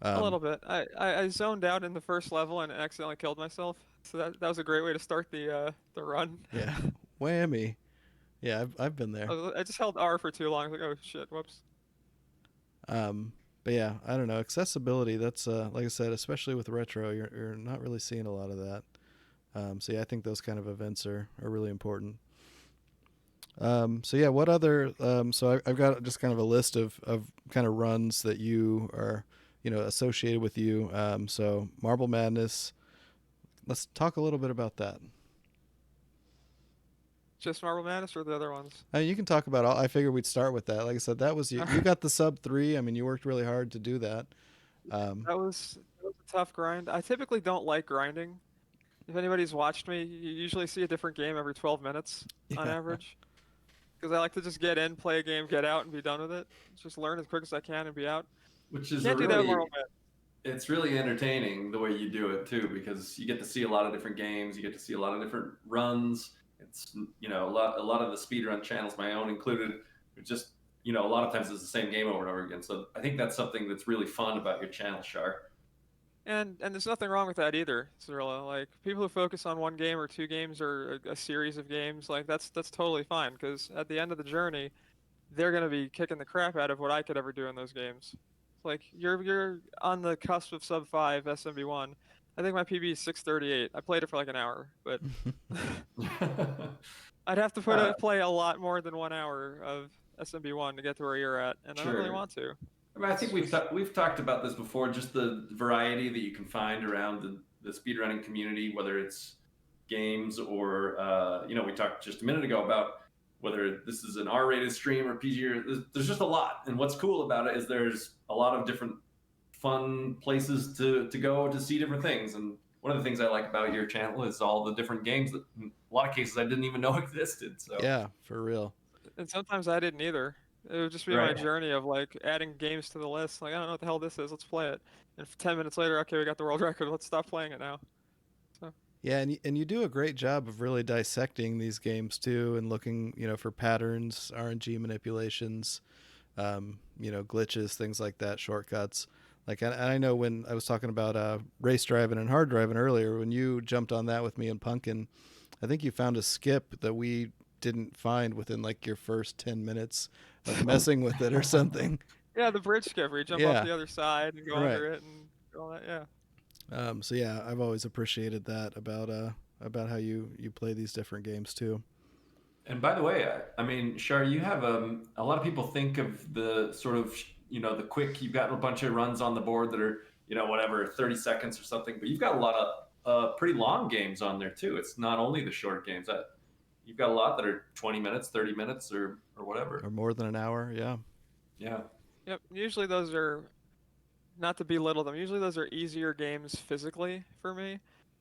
A little bit. I zoned out in the first level and accidentally killed myself. So that was a great way to start the run. Yeah, whammy. Yeah, I've been there. I just held R for too long. I was like, oh shit, whoops. But yeah, I don't know. Accessibility, that's like I said, especially with retro, you're not really seeing a lot of that. So yeah, I think those kind of events are really important. So yeah, what other so I've got just kind of a list of kind of runs that you are, associated with you. So Marble Madness, let's talk a little bit about that. Just Marble Madness or the other ones? You can talk about all. I figured we'd start with that. Like I said, that was you. You got the sub 3. I mean, you worked really hard to do that. That was a tough grind. I typically don't like grinding. If anybody's watched me, you usually see a different game every 12 minutes on average. Because I like to just get in, play a game, get out, and be done with it. Just learn as quick as I can and be out. Which is Can't do that with Marble Madness. It's really entertaining the way you do it too, because you get to see a lot of different games, you get to see a lot of different runs. It's a lot of the speedrun channels, my own included, just a lot of times it's the same game over and over again. So I think that's something that's really fun about your channel, Shar. And there's nothing wrong with that either, Cirilla. Like people who focus on one game or two games or a series of games, like that's totally fine. Because at the end of the journey, they're gonna be kicking the crap out of what I could ever do in those games. Like you're on the cusp of sub 5 SMB1. I think my PB is 638. I played it for like an hour, but I'd have to play a lot more than 1 hour of SMB1 to get to where you're at, and I don't really want to. I mean, I think we've talked about this before. Just the variety that you can find around the speedrunning community, whether it's games or we talked just a minute ago about whether this is an R-rated stream or PG. Or there's just a lot, and what's cool about it is there's a lot of different fun places to go to see different things. And one of the things I like about your channel is all the different games that, in a lot of cases, I didn't even know existed. So Yeah, for real. And sometimes I didn't either. It would just be my right. journey of like adding games to the list. Like I don't know what the hell this is. Let's play it. And 10 minutes later, okay, we got the world record. Let's stop playing it now. So Yeah, and you do a great job of really dissecting these games too, and looking, for patterns, RNG manipulations, glitches, things like that, shortcuts. Like, and I know when I was talking about race driving and hard driving earlier, when you jumped on that with me and Punkin, I think you found a skip that we didn't find within like your first 10 minutes of messing with it or something. yeah, the bridge skip where you jump off Yeah, the other side and go right. under it and all that. Yeah. So yeah, I've always appreciated that about how you play these different games too. And by the way, I mean, Shar, you have a lot of people think of the sort of the quick. You've got a bunch of runs on the board that are whatever 30 seconds or something, but you've got a lot of pretty long games on there too. It's not only the short games. You've got a lot that are 20 minutes, 30 minutes, or whatever. Or more than an hour, yeah. Yeah. Yep. Usually those are not to belittle them. Usually those are easier games physically for me.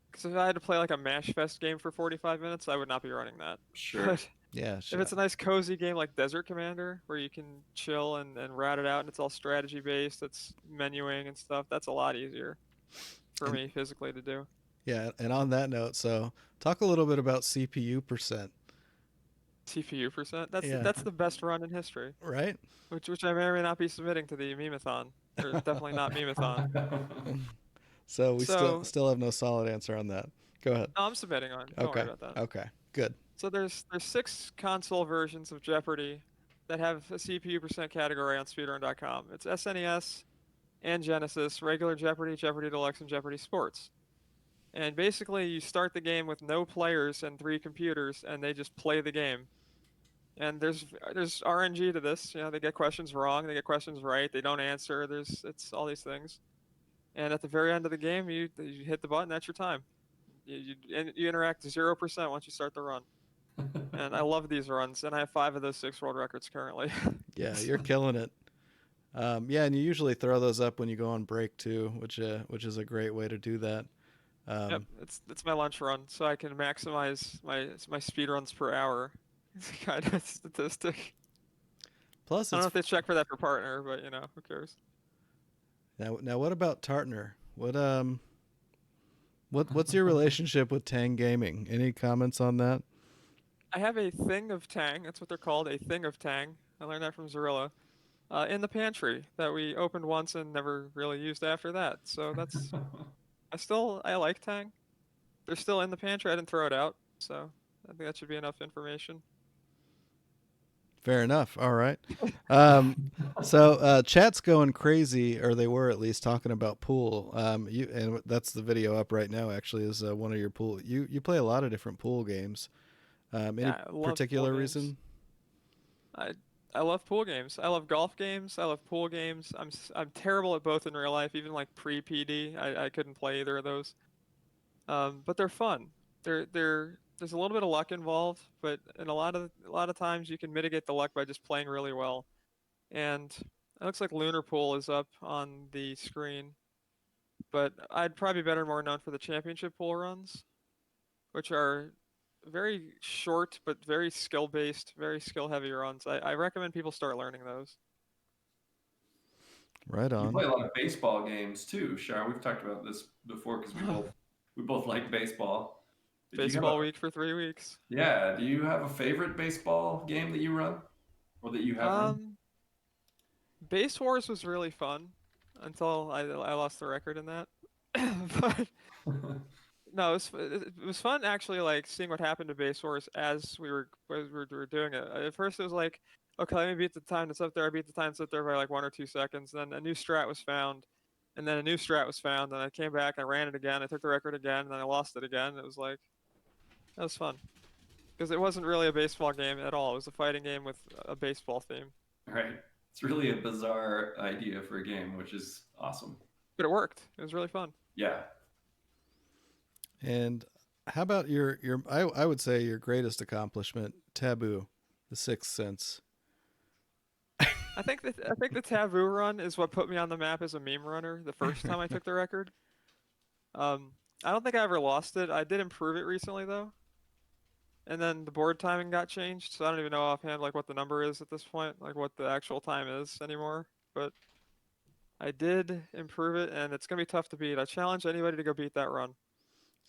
Because if I had to play like a Mash Fest game for 45 minutes, I would not be running that. Sure. But Yeah, if it's a nice cozy game like Desert Commander, where you can chill and rat it out and it's all strategy based, it's menuing and stuff, that's a lot easier for me physically to do. Yeah, and on that note, so talk a little bit about CPU percent. CPU percent. That's Yeah, that's the best run in history, right? which I may or may not be submitting to the Memeathon, or definitely not Memeathon. So we still So still have no solid answer on that. Go ahead. no, I'm submitting on. Don't worry Okay. about that. Okay. Good. So there's 6 console versions of Jeopardy that have a CPU percent category on speedrun.com. It's SNES and Genesis, regular Jeopardy, Jeopardy Deluxe, and Jeopardy Sports. And basically, you start the game with no players and 3 computers, and they just play the game. And there's RNG to this. They get questions wrong, they get questions right, they don't answer. It's all these things. And at the very end of the game, you hit the button. That's your time. You interact 0% once you start the run. And I love these runs, and I have 5 of those 6 world records currently. Yeah, you're killing it. Yeah, and you usually throw those up when you go on break too, which is a great way to do that. Yep, it's my lunch run, so I can maximize my speed runs per hour. It's kind of a statistic. Plus, I don't know it's if they check for that for partner, but who cares? now. What about Tartner? What's your relationship with Tang Gaming? Any comments on that? I have a thing of Tang. That's what they're called, a thing of Tang. I learned that from Zorilla. In the pantry that we opened once and never really used after that. So I like Tang. They're still in the pantry. I didn't throw it out, so I think that should be enough information. Fair enough. All right. Chat's going crazy, or they were at least talking about pool. And that's the video up right now. Actually, is one of your pool. You play a lot of different pool games. Any Yeah, I love particular pool reason? games. I love pool games. I love golf games. I love pool games. I'm terrible at both in real life. Even like pre-PD, I couldn't play either of those. But they're fun. There's a little bit of luck involved, but in a lot of times you can mitigate the luck by just playing really well. And it looks like Lunar Pool is up on the screen, but I'd probably be better more known for the championship pool runs, which are very short but very skill based, very skill heavy runs. I recommend people start learning those. Right You on. play a lot of baseball games too, Shar. We've talked about this before because we both like baseball. Did you have Baseball week for 3 weeks. Yeah? Do you have a favorite baseball game that you run, or that you have run? Base Wars was really fun until I lost the record in that. But no, it was fun actually, like seeing what happened to Base Wars as we were doing it. At first it was like, okay, let me beat the time that's up there. I beat the time that's up there by like 1 or 2 seconds. Then a new strat was found, and then a new strat was found. And I came back, I ran it again, I took the record again, and then I lost it again. It was like that was fun because it wasn't really a baseball game at all. It was a fighting game with a baseball theme. Right. It's really a bizarre idea for a game, which is awesome. But it worked. It was really fun. Yeah. And how about I would say your greatest accomplishment, Taboo, the Sixth Sense. I think the Taboo run is what put me on the map as a meme runner the first time I took the record. Um, I don't think I ever lost it. I did improve it recently though, and then the board timing got changed, so I don't even know offhand like what the number is at this point, like what the actual time is anymore. But I did improve it, and it's gonna be tough to beat. I challenge anybody to go beat that run.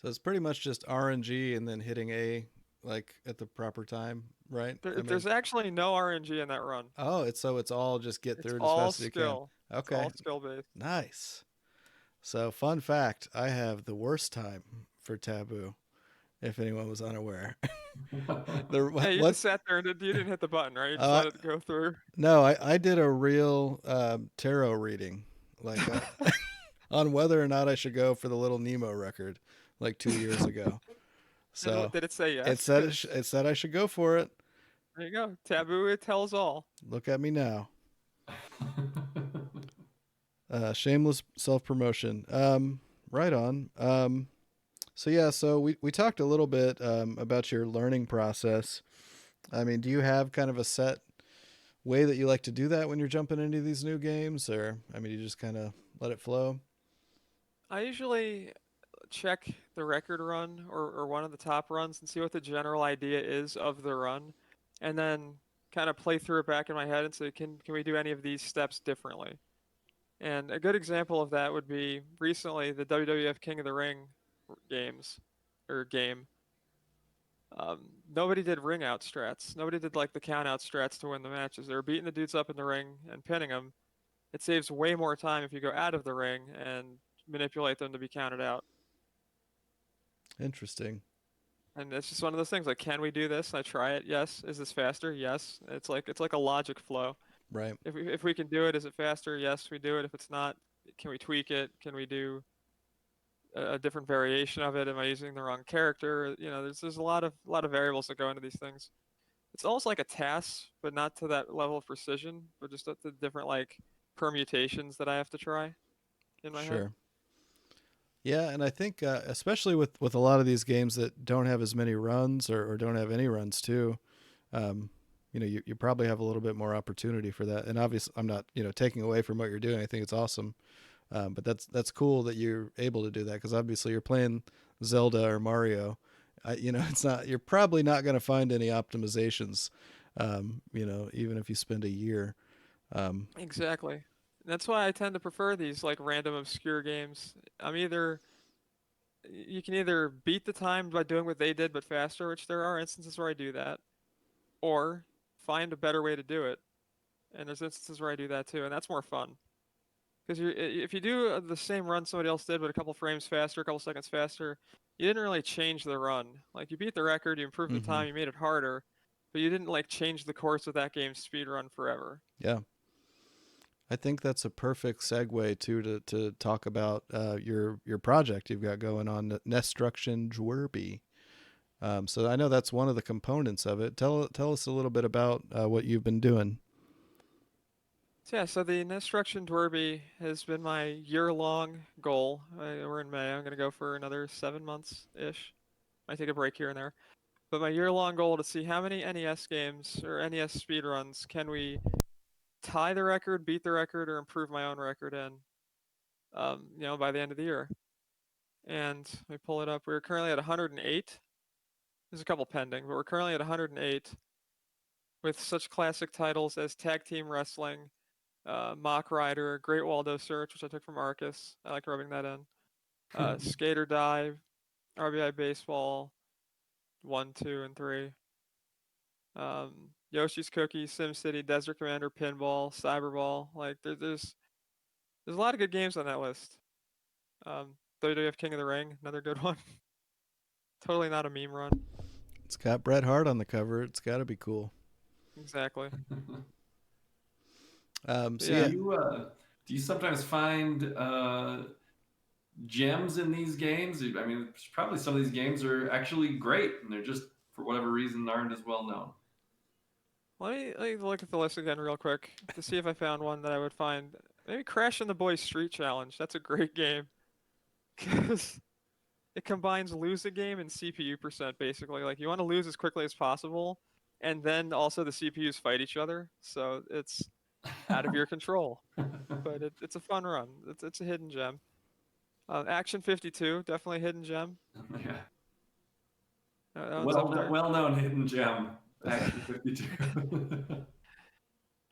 So it's pretty much just RNG and then hitting A like at the proper time, right? I mean, There's actually no RNG in that run. oh, it's all just get It's through it as all fast as you can. skill. It's Okay, all skill based. nice. So fun fact, I have the worst time for Taboo. If anyone was unaware, the Yeah, you what? just sat there and you didn't hit the button, right? You just Uh, let it go through. no, I did a real tarot reading, like on whether or not I should go for the Little Nemo record, like 2 years ago. And So did it say it yes? said it said I should go for it. There you go. Taboo, it tells all. Look at me now. Shameless self promotion. Right on. So yeah, so we talked a little bit about your learning process. I mean, do you have kind of a set way that you like to do that when you're jumping into these new games, or I mean, you just kind of let it flow? I usually check the record run or one of the top runs and see what the general idea is of the run, and then kind of play through it back in my head and say, can we do any of these steps differently? And a good example of that would be recently the WWF King of the Ring games or game. Nobody did ring out strats. Nobody did like the count out strats to win the matches. They were beating the dudes up in the ring and pinning them. It saves way more time if you go out of the ring and manipulate them to be counted out. Interesting. And it's just one of those things like, can we do this? And I try it. Yes. Is this faster? Yes. It's like a logic flow. Right. If we can do it, is it faster? Yes, we do it. If it's not, can we tweak it? Can we do a different variation of it? Am I using the wrong character? You know, there's a lot of variables that go into these things. It's almost like a task, but not to that level of precision, but just the different like permutations that I have to try in my head. Sure. Yeah, and I think especially with a lot of these games that don't have as many runs or don't have any runs too, um, you probably have a little bit more opportunity for that. And obviously, I'm not taking away from what you're doing. I think it's awesome, but that's cool that you're able to do that because obviously you're playing Zelda or Mario. It's not you're probably not going to find any optimizations. Even if you spend a year. Um, Exactly. That's why I tend to prefer these like random obscure games. You can either beat the time by doing what they did but faster, which there are instances where I do that, or find a better way to do it. And there's instances where I do that too, and that's more fun. Because if you do the same run somebody else did, but a couple frames faster, a couple seconds faster, you didn't really change the run. Like you beat the record, you improved the mm-hmm. time, you made it harder, but you didn't like change the course of that game's speed run forever. Yeah. I think that's a perfect segue to talk about your project you've got going on, Nestruction Dwerby. So I know that's one of the components of it. Tell us a little bit about what you've been doing. So yeah, so the Instruction Dwerby has been my year-long goal. We're in May. I'm gonna go for another 7 months ish. Might take a break here and there. But my year-long goal to see how many NES games or NES speedruns can we tie the record, beat the record, or improve my own record in, by the end of the year. And we pull it up. We're currently at 108. There's a couple pending, but we're currently at 108 with such classic titles as Tag Team Wrestling, Mock Rider, Great Waldo Search, which I took from Arcus. I like rubbing that in. Skater Dive, RBI Baseball, 1, 2, and 3. Yoshi's Cookie, SimCity, Desert Commander, Pinball, Cyberball. Like there's a lot of good games on that list. WWF King of the Ring, another good one. Totally not a meme run. It's got Bret Hart on the cover. It's got to be cool. Exactly. So Yeah. yeah, Do you sometimes find gems in these games? I mean, probably some of these games are actually great, and they're just for whatever reason aren't as well known. Let me look at the list again real quick to see if I found one that I would find. Maybe Crash and the Boys Street Challenge. That's a great game because it combines lose a game and CPU percent basically. Like you want to lose as quickly as possible, and then also the CPUs fight each other, so it's out of your control. But it's a fun run. It's a hidden gem. Action 52, definitely a hidden gem. Yeah. That one's up there. Well known hidden gem. Action 52.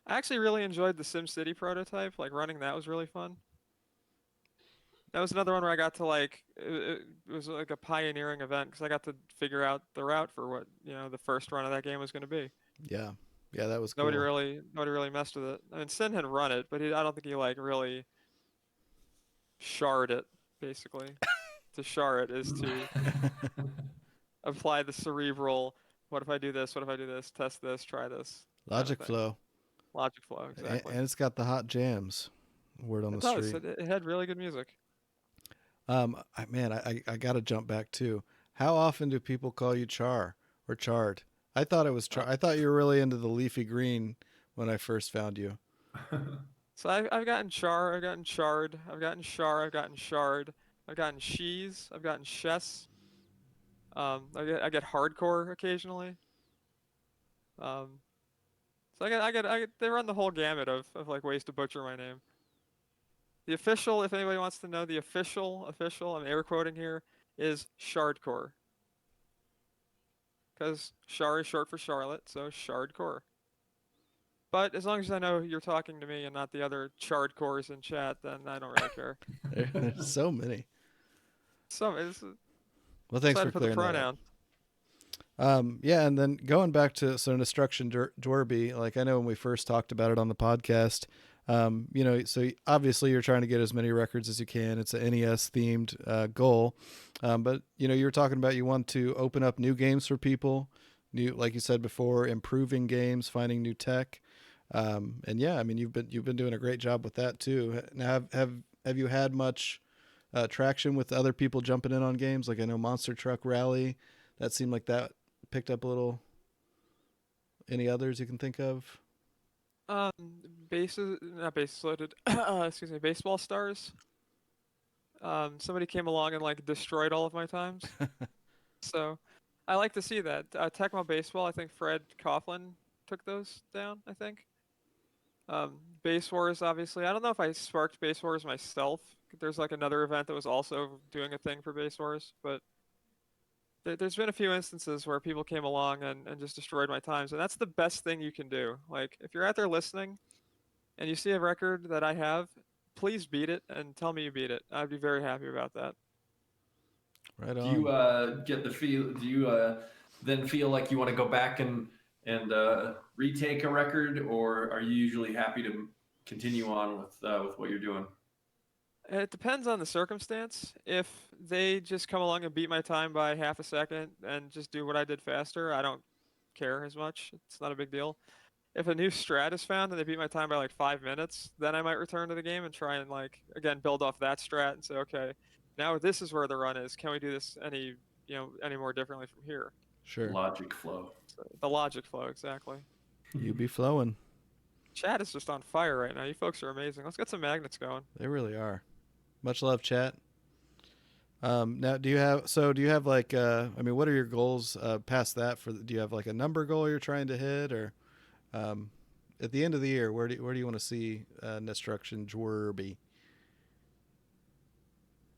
I actually really enjoyed the SimCity prototype. Like running that was really fun. That was another one where I got to like it was like a pioneering event because I got to figure out the route for what the first run of that game was going to be. Yeah, yeah, that was Nobody cool. really messed with it. I mean, Sin had run it, but I don't think he like really shard it. Basically, to shard it is to apply the cerebral. What if I do this? What if I do this? Test this. Try this. Kind of Logic thing. flow, Logic flow, exactly. and it's got the hot jams. Word on It the does. street. It had really good music. I got to jump back too. How often do people call you Char or Chard? I thought it was Char. I thought you were really into the leafy green when I first found you. So I've gotten char, I've gotten chard, I've gotten char, I've gotten shard, I've gotten cheese, I've gotten chess. I get hardcore occasionally. Um, so I get they run the whole gamut of like ways to butcher my name. The official, if anybody wants to know, the official, I'm air quoting here, is ShesChardcore. Because Char is short for Charlotte, so ShesChardcore. But as long as I know you're talking to me and not the other chardcores in chat, then I don't really care. There's so many. So it's Well, thanks decided for to put the clearing that up. pronoun. Yeah, and then going back to Destruction Derby, like I know when we first talked about it on the podcast, so obviously you're trying to get as many records as you can. It's an NES themed goal, but you were talking about you want to open up new games for people, new, like you said before, improving games, finding new tech, and yeah, I mean you've been doing a great job with that too. Now, have you had much traction with other people jumping in on games? Like I know Monster Truck Rally, that seemed like that picked up a little. Any others you can think of? Um, bases, not bases loaded. Excuse me, baseball stars. Somebody came along and like destroyed all of my times. So, I like to see that. Tecmo Baseball. I think Fred Coughlin took those down. I think. Base Wars, obviously. I don't know if I sparked Base Wars myself. There's like another event that was also doing a thing for Base Wars, but there's been a few instances where people came along and just destroyed my times, and that's the best thing you can do. Like, if you're out there listening and you see a record that I have, please beat it and tell me you beat it. I'd be very happy about that. Right Do you on. get the feel? Do you then feel like you want to go back and retake a record, or are you usually happy to continue on with what you're doing? It depends on the circumstance. If they just come along and beat my time by half a second and just do what I did faster, I don't care as much. It's not a big deal. If a new strat is found and they beat my time by like 5 minutes, then I might return to the game and try and like again build off that strat and say, okay, now this is where the run is. Can we do this any more differently from here? Sure. Logic flow. So the logic flow, exactly. You be flowing. Chat is just on fire right now. You folks are amazing. Let's get some magnets going. They really are. Much love, chat. Now, do you have like, I mean, what are your goals past that? Do you have like a number goal you're trying to hit, or at the end of the year, where do you want to see Destruction Derby?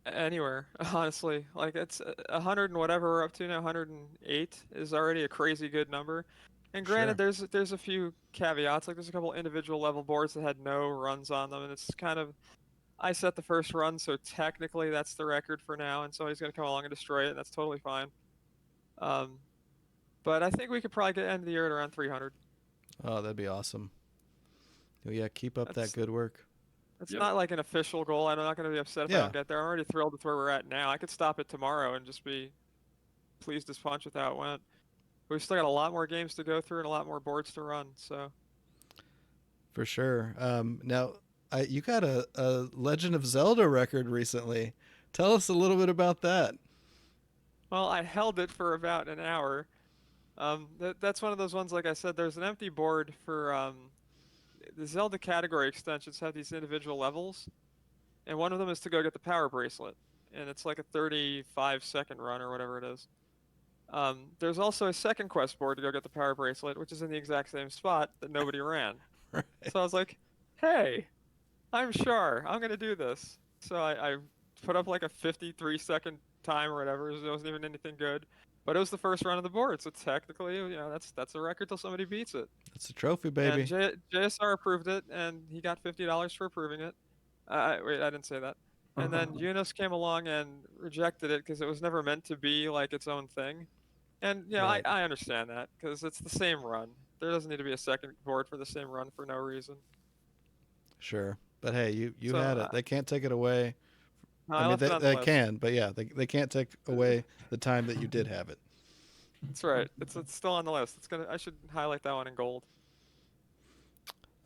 Anywhere, honestly. Like it's 100 and whatever we're up to now, 108 is already a crazy good number. And granted, there's a few caveats. Like there's a couple individual level boards that had no runs on them, and it's kind of I set the first run, so technically that's the record for now, and somebody's gonna come along and destroy it, and that's totally fine. Um, but I think we could probably get end of the year at around 300. Oh, that'd be awesome. Oh, yeah, keep up that That's good work. It's Yep. not like an official goal. I'm not going to be upset if I Yeah. don't get there. I'm already thrilled with where we're at now. I could stop it tomorrow and just be pleased as punch with how it went. We've still got a lot more games to go through and a lot more boards to run. So For sure. Now, you got a Legend of Zelda record recently. Tell us a little bit about that. well, I held it for about an hour. That's one of those ones. Like I said, there's an empty board for the Zelda category extensions have these individual levels, and one of them is to go get the power bracelet, and it's like a 35-second run or whatever it is. There's also a second quest board to go get the power bracelet, which is in the exact same spot that nobody ran. Right. So I was like, hey, I'm sure I'm gonna do this. So I put up like a 53-second time or whatever. It wasn't even anything good, but it was the first run of the board, so technically, that's a record till somebody beats it. It's a trophy, And baby. JSR approved it, and he got $50 for approving it. Wait, I didn't say that. And then Yunus came along and rejected it because it was never meant to be like its own thing. And Right. I understand that because it's the same run. There doesn't need to be a second board for the same run for no reason. Sure. But hey, you So had it. They can't take it away. no, I I mean, left it they, on the they list. can, but yeah, they can't take away the time that you did have it. That's right. It's still on the list. I should highlight that one in gold.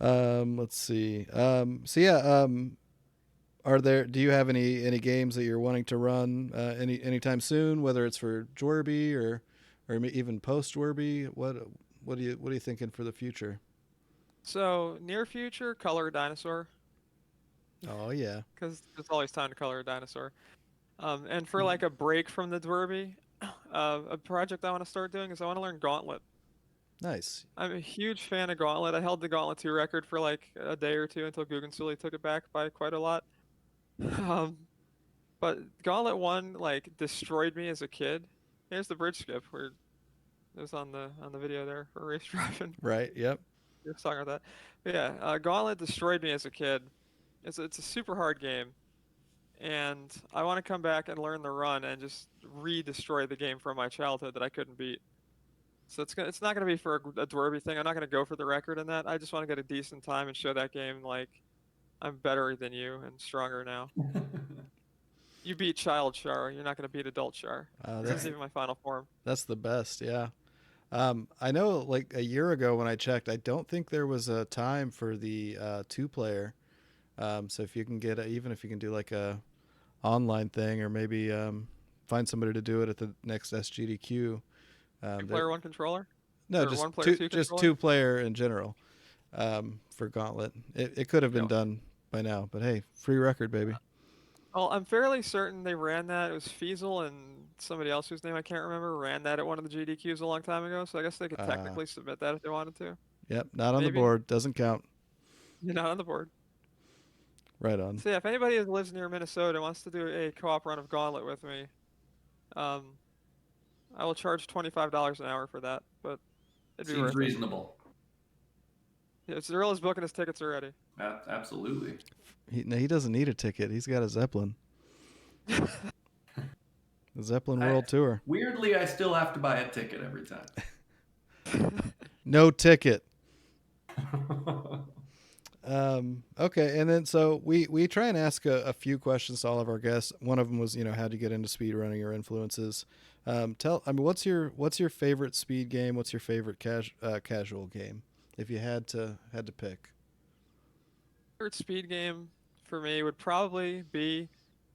Let's see. So yeah, do you have any games that you're wanting to run anytime soon, whether it's for Dwerby or even post Dwerby? What are you thinking for the future? So near future, color a dinosaur Oh yeah, because there's always time to color a dinosaur. And for like a break from the Dwerby, a project I want to start doing is I want to learn Gauntlet. nice. I'm a huge fan of Gauntlet. I held the Gauntlet 2 record for like a day or two until Guggen Sully took it back by quite a lot. Um, but Gauntlet 1 like destroyed me as a kid. Here's the bridge skip where it was on the video there for race driving. Right. Yep. You're talking about that. But yeah, Gauntlet destroyed me as a kid. It's a super hard game, and I want to come back and learn the run and just re-destroy the game from my childhood that I couldn't beat. So it's not gonna be for a Dwerby thing. I'm not gonna go for the record in that. I just want to get a decent time and show that game like I'm better than you and stronger now. You beat child Char, you're not gonna beat adult Char. This isn't That's Right. even my final form. that's the best. Yeah. I know like a year ago when I checked, I don't think there was a time for the two-player. So if you can even if you can do like a online thing or maybe find somebody to do it at the next SGDQ. Two That player, one controller, no, or just one player, two just controller. two-player in general for Gauntlet. It could have You been know, done by now, but hey, free record, baby. well, I'm fairly certain they ran that. It was Feasel and somebody else whose name I can't remember ran that at one of the GDQs a long time ago. So I guess they could Uh, technically submit that if they wanted to. yep, not on the Maybe board, doesn't count. you're not on the board. Right on. So yeah, if anybody who lives near Minnesota and wants to do a co-op run of Gauntlet with me, um, I will charge $25 an hour for that, but it'd be Seems worth it. reasonable. Yeah, Zerilla's booking his tickets already. Absolutely. He doesn't need a ticket. He's got a Zeppelin, the Zeppelin I, World Tour. weirdly, I still have to buy a ticket every time. No ticket. Okay, and then so we try and ask a few questions to all of our guests. One of them was, how'd you get into speedrunning, your influences. What's your favorite speed game? What's your favorite casual game? If you had to pick. Favorite speed game for me would probably be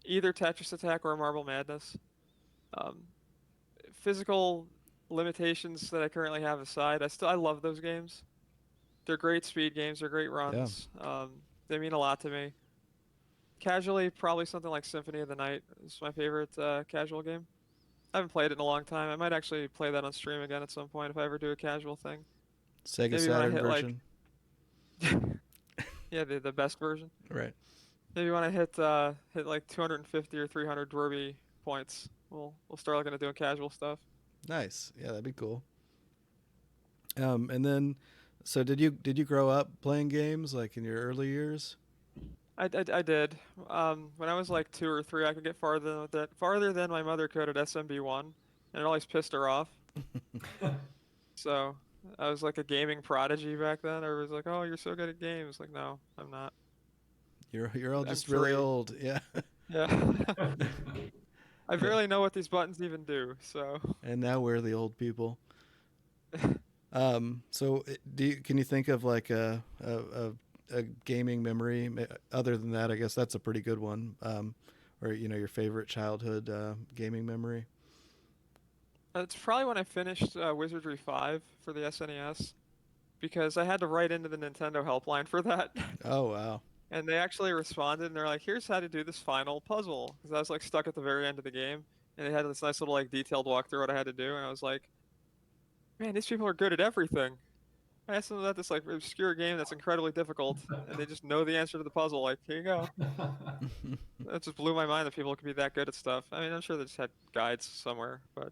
either Tetris Attack or Marble Madness. Um, Physical limitations that I currently have aside, I love those games. They're great speed games. They're great Yeah, runs. They mean a lot to me. Casually, probably something like Symphony of the Night is my favorite casual game. I haven't played it in a long time. I might actually play that on stream again at some point if I ever do a casual thing. Sega Maybe when I Saturn hit like, version. yeah, the best version. Right. Maybe when I hit like 250 or 300 Dwerby points, we'll start looking at doing casual stuff. Nice. Yeah, that'd be cool. And then, so did you grow up playing games like in your early years? I did. When I was like 2 or 3, I could get farther than my mother could at SMB1, and it always pissed her off. So I was like a gaming prodigy back then. Everybody's like, "Oh, you're so good at games." Like, no, I'm not. You're all I'm just really 3. old. Yeah. Yeah. I barely know what these buttons even do. So And now we're the old people. So can you think of like a gaming memory other than that? I guess that's a pretty good one. Or your favorite childhood gaming memory. It's probably when I finished Wizardry 5 for the SNES because I had to write into the Nintendo helpline for that. Oh wow. And they actually responded and they're like, here's how to do this final puzzle. Because I was like stuck at the very end of the game. And they had this nice little like detailed walkthrough what I had to do. And I was like, man, these people are good at everything. I asked them about this like obscure game that's incredibly difficult. And they just know the answer to the puzzle. Like, here you go. That just blew my mind that people could be that good at stuff. I mean, I'm sure they just had guides somewhere, but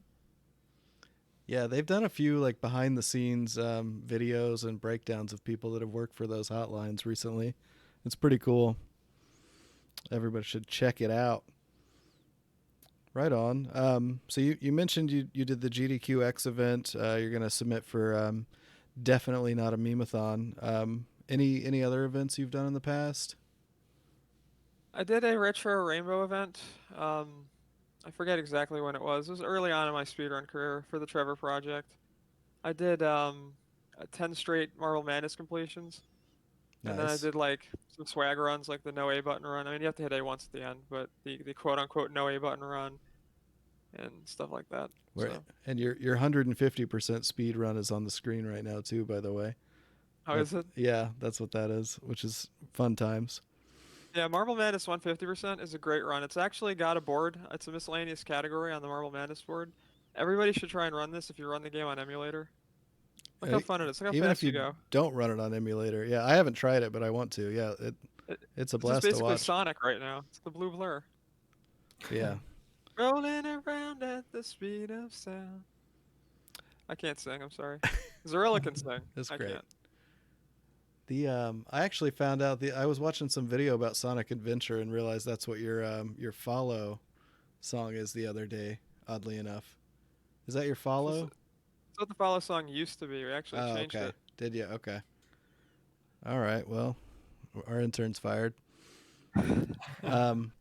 Yeah, they've done a few like behind the scenes videos and breakdowns of people that have worked for those hotlines recently. It's pretty cool. Everybody should check it out. Right on. So you mentioned you did the GDQX event. You're going to submit for definitely not a meme-a-thon. Any other events you've done in the past? I did a retro rainbow event. I forget exactly when it was. It was early on in my speedrun career for the Trevor Project. I did 10 straight Marble Madness completions, and then I Nice. did like some swag runs, like the no A button run. I mean, you have to hit A once at the end, but the quote unquote no A button run and stuff like that. Where So, and your 150% speed run is on the screen right now too, by the way. how That is it? yeah, that's what that is, which is fun times. Yeah, Marble Madness 150% is a great run. It's actually got a board. It's a miscellaneous category on the Marble Madness board. Everybody should try and run this if you run the game on emulator. Look how Uh, fun it is. Look how Even if fast you you go. don't run it on emulator. Yeah, I haven't tried it, but I want to. Yeah, It, it's a it's just blast to basically watch. Sonic right now. It's the blue blur. Yeah. Rolling around at the speed of sound. I can't sing, I'm sorry. Zorilla can sing. It's I great. can't. The I actually found out I was watching some video about Sonic Adventure and realized that's what your follow song is the other day, oddly enough. Is that your This is follow? what the follow song used to be. We actually Oh, changed okay. it. Did you? Okay. All right. Well, our intern's fired. Um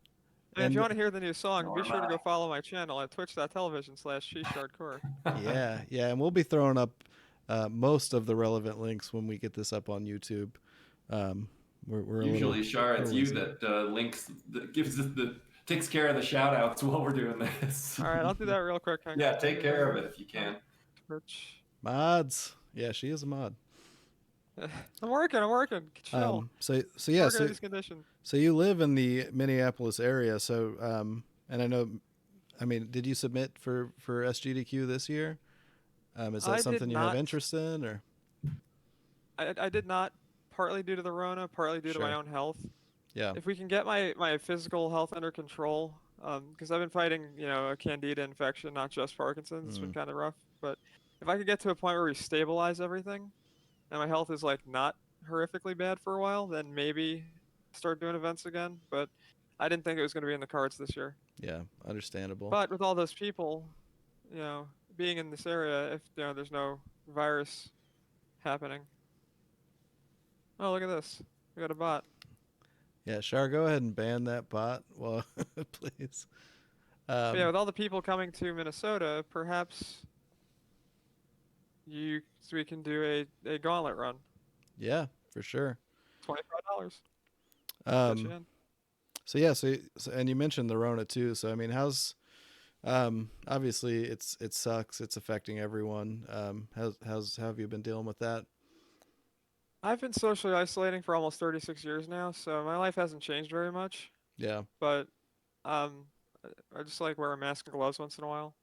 And if you and want to hear the new song, be Nor am sure to I. go follow my channel at twitch.tv/ShesChardcore. yeah, and we'll be throwing up most of the relevant links when we get this up on YouTube. Um we're a Usually, Shar, it's little you lazy. that links, that gives us the takes care of the shout outs while we're doing this. All right, I'll do that real quick. Hang Yeah, on. take care of it if you can. Twitch. Mods. Yeah, she is a mod. I'm working. I'm working. Chill. So yeah, Working in these conditions. so you live in the Minneapolis area, so and I know, I mean, did you submit for SGDQ this year? Is that I did something you have not. interest in, or I did not. Partly due to the Rona, partly due to my sure? own health. Yeah. If we can get my physical health under control, because I've been fighting, a candida infection, not just Parkinson's. It's been Mm, kind of rough. But if I could get to a point where we stabilize everything and my health is like not horrifically bad for a while, then maybe start doing events again. But I didn't think it was going to be in the cards this year. yeah, understandable. But with all those people, you know, being in this area, if there's no virus happening. Oh, look at this. We got a bot. Yeah, Shar, go ahead and ban that bot, well, please. But yeah, with all the people coming to Minnesota, perhaps we can do a gauntlet run. Yeah, for sure. $25. Get you Um, in. so yeah, and you mentioned the Rona too. So I mean, how's obviously it sucks. It's affecting everyone. How have you been dealing with that? I've been socially isolating for almost 36 years now, so my life hasn't changed very much. Yeah. But um, I just like wear a mask and gloves once in a while.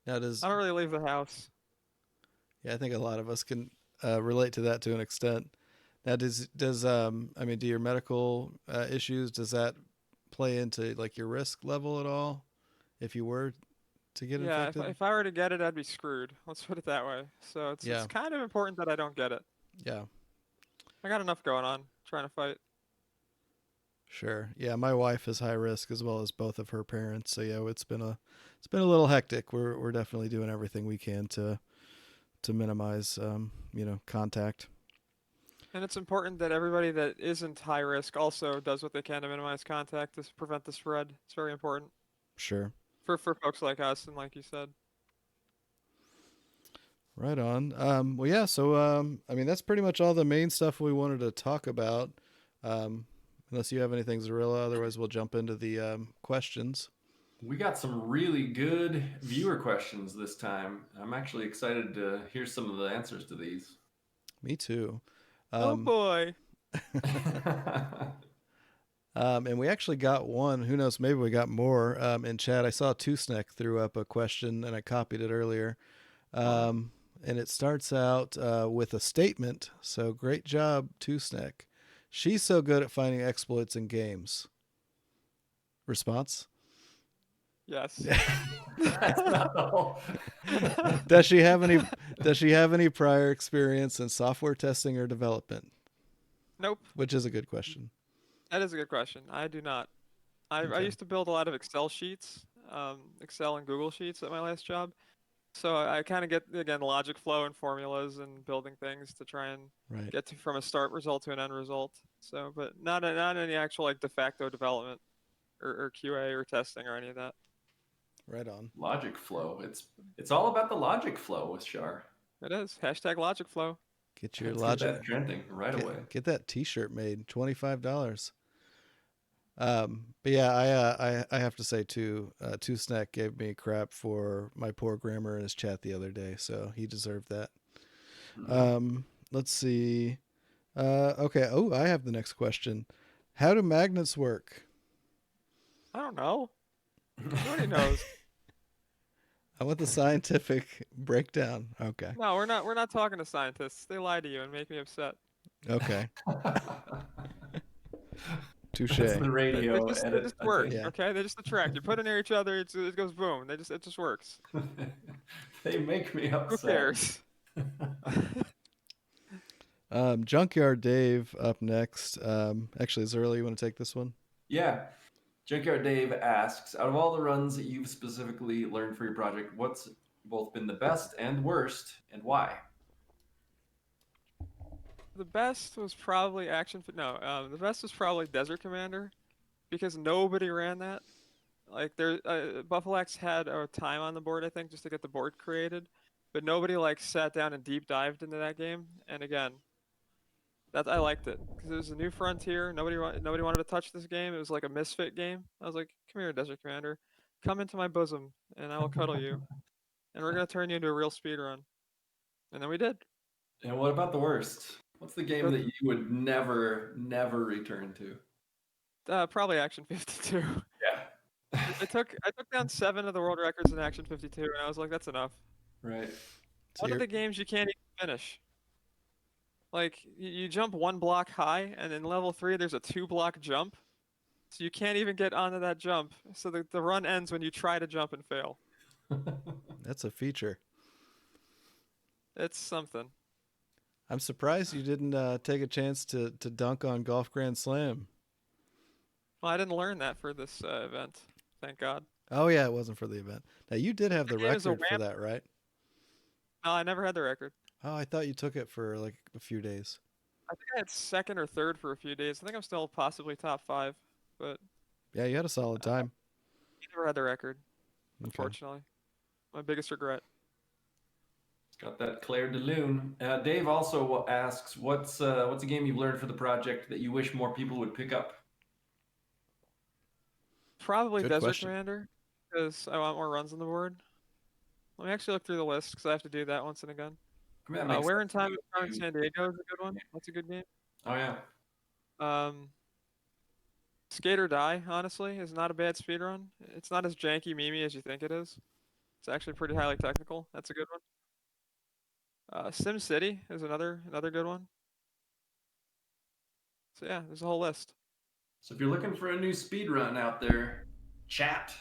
Now does I don't really leave the house. Yeah, I think a lot of us can relate to that to an extent. Now, does I mean, do your medical issues, does that play into like your risk level at all if you were to get Yeah, infected? if I were to get it, I'd be screwed. Let's put it that way. So it's Yeah, kind of important that I don't get it. yeah, I got enough going on trying to fight. sure. Yeah, my wife is high risk as well as both of her parents. So yeah, it's been a little hectic. We're definitely doing everything we can to minimize contact. And it's important that everybody that isn't high risk also does what they can to minimize contact to prevent the spread. It's very important Sure. for folks like us and like you said. Right on. Well, yeah. So, I mean, that's pretty much all the main stuff we wanted to talk about. Unless you have anything, Zarilla. Otherwise, we'll jump into the questions. We got some really good viewer questions this time. I'm actually excited to hear some of the answers to these. Me too. Oh boy. And we actually got one. Who knows? Maybe we got more in chat. I saw Tusnek threw up a question, and I copied it earlier. And it starts out with a statement. So great job, Tusnek. She's so good at finding exploits in games. Response? Yes. That's not the whole. Does she have any? Does she have any prior experience in software testing or development? Nope. Which is a good question. That is a good question. I do not. I Okay. used to build a lot of Excel sheets, Excel and Google Sheets at my last job. So I kind of get, again, logic flow and formulas and building things to try and Right. get to from a start result to an end result. So, but not any actual like de facto development or QA or testing or any of that. Right on. Logic flow. It's all about the logic flow with Shar. It is hashtag logic flow. Get your Let's logic. get that trending right away. Get that T-shirt made. $25. But yeah, I have to say too, Two Snack gave me crap for my poor grammar in his chat the other day, so he deserved that. Let's see. Okay. Oh, I have the next question. How do magnets work? I don't know. Nobody knows. I want the scientific breakdown. Okay. No, we're not talking to scientists. They lie to you and make me upset. Okay. Touche. That's the radio They edit. just work. Yeah. Okay, they just attract. You put it near each other, it goes boom. It just works. They make me upset. Who cares? Junkyard Dave up next. Actually, Zerly, you want to take this one? Yeah. Junkyard Dave asks, out of all the runs that you've specifically learned for your project, what's both been the best and worst, and why? The best was probably the best was probably Desert Commander, because nobody ran that. Like Buffalox had a time on the board, I think, just to get the board created, but nobody like sat down and deep dived into that game. And again, that I liked it because it was a new frontier. Nobody wanted to touch this game. It was like a misfit game. I was like, come here, Desert Commander, come into my bosom, and I will cuddle you, and we're gonna turn you into a real speed run. And then we did. And what about the worst? What's the game that you would never return to? Probably Action 52. Yeah. I took down 7 of the world records in Action 52, and I was like, that's enough. Right. One of the games you can't even finish. Like you jump 1 block high, and in level 3 there's a 2-block jump, so you can't even get onto that jump. So the run ends when you try to jump and fail. That's a feature. It's something. I'm surprised you didn't take a chance to dunk on Golf Grand Slam. Well, I didn't learn that for this event. Thank God. Oh yeah, it wasn't for the event. Now you did have the game is a record for that, right? No, I never had the record. Oh, I thought you took it for like a few days. I think I had 2nd or 3rd for a few days. I think I'm still possibly top 5, but Yeah, you had a solid time. I never had the record, Okay. unfortunately. My biggest regret. Got that Claire de Lune. Dave also asks, what's a game you've learned for the project that you wish more people would pick up? Probably Good Desert question. Commander, because I want more runs on the board. Let me actually look through the list, because I have to do that once and again. I mean, that makes Where in sense. Time is Now in San Diego is a good one. That's a good game. Oh yeah. Skate or Die, honestly, is not a bad speedrun. It's not as janky memey as you think it is. It's actually pretty highly technical. That's a good one. Sim City is another good one. So yeah, there's a whole list. So if you're looking for a new speed run out there, chat.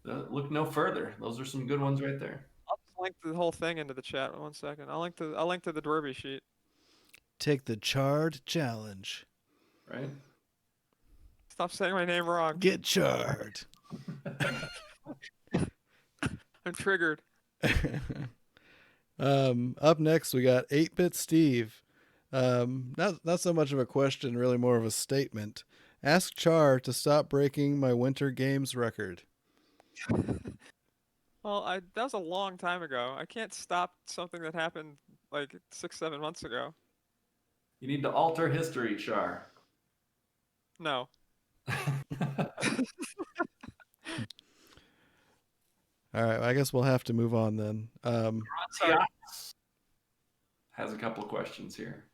Look no further. Those are some good ones right there. I'll just link the whole thing into the chat. 1 second. I'll link to the Dwerby sheet. Take the charred challenge. Right. Stop saying my name wrong. Get charred. I'm triggered. Up next we got 8-Bit Steve. Not so much of a question, really more of a statement. Ask Char to stop breaking my Winter Games record. Well, that was a long time ago. I can't stop something that happened like 6-7 months ago. You need to alter history, No. All right, I guess we'll have to move on then. Sorry. Has a couple of questions here.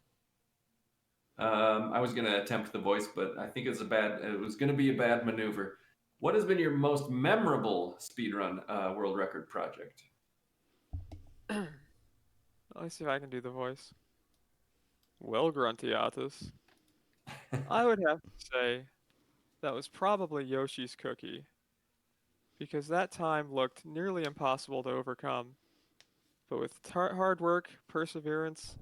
I was going to attempt the voice, but I think it was going to be a bad maneuver. What has been your most memorable speedrun world record project? Let me see if I can do the voice. Well, Gruntiatus, I would have to say that was probably Yoshi's Cookie, because that time looked nearly impossible to overcome. But with hard work, perseverance,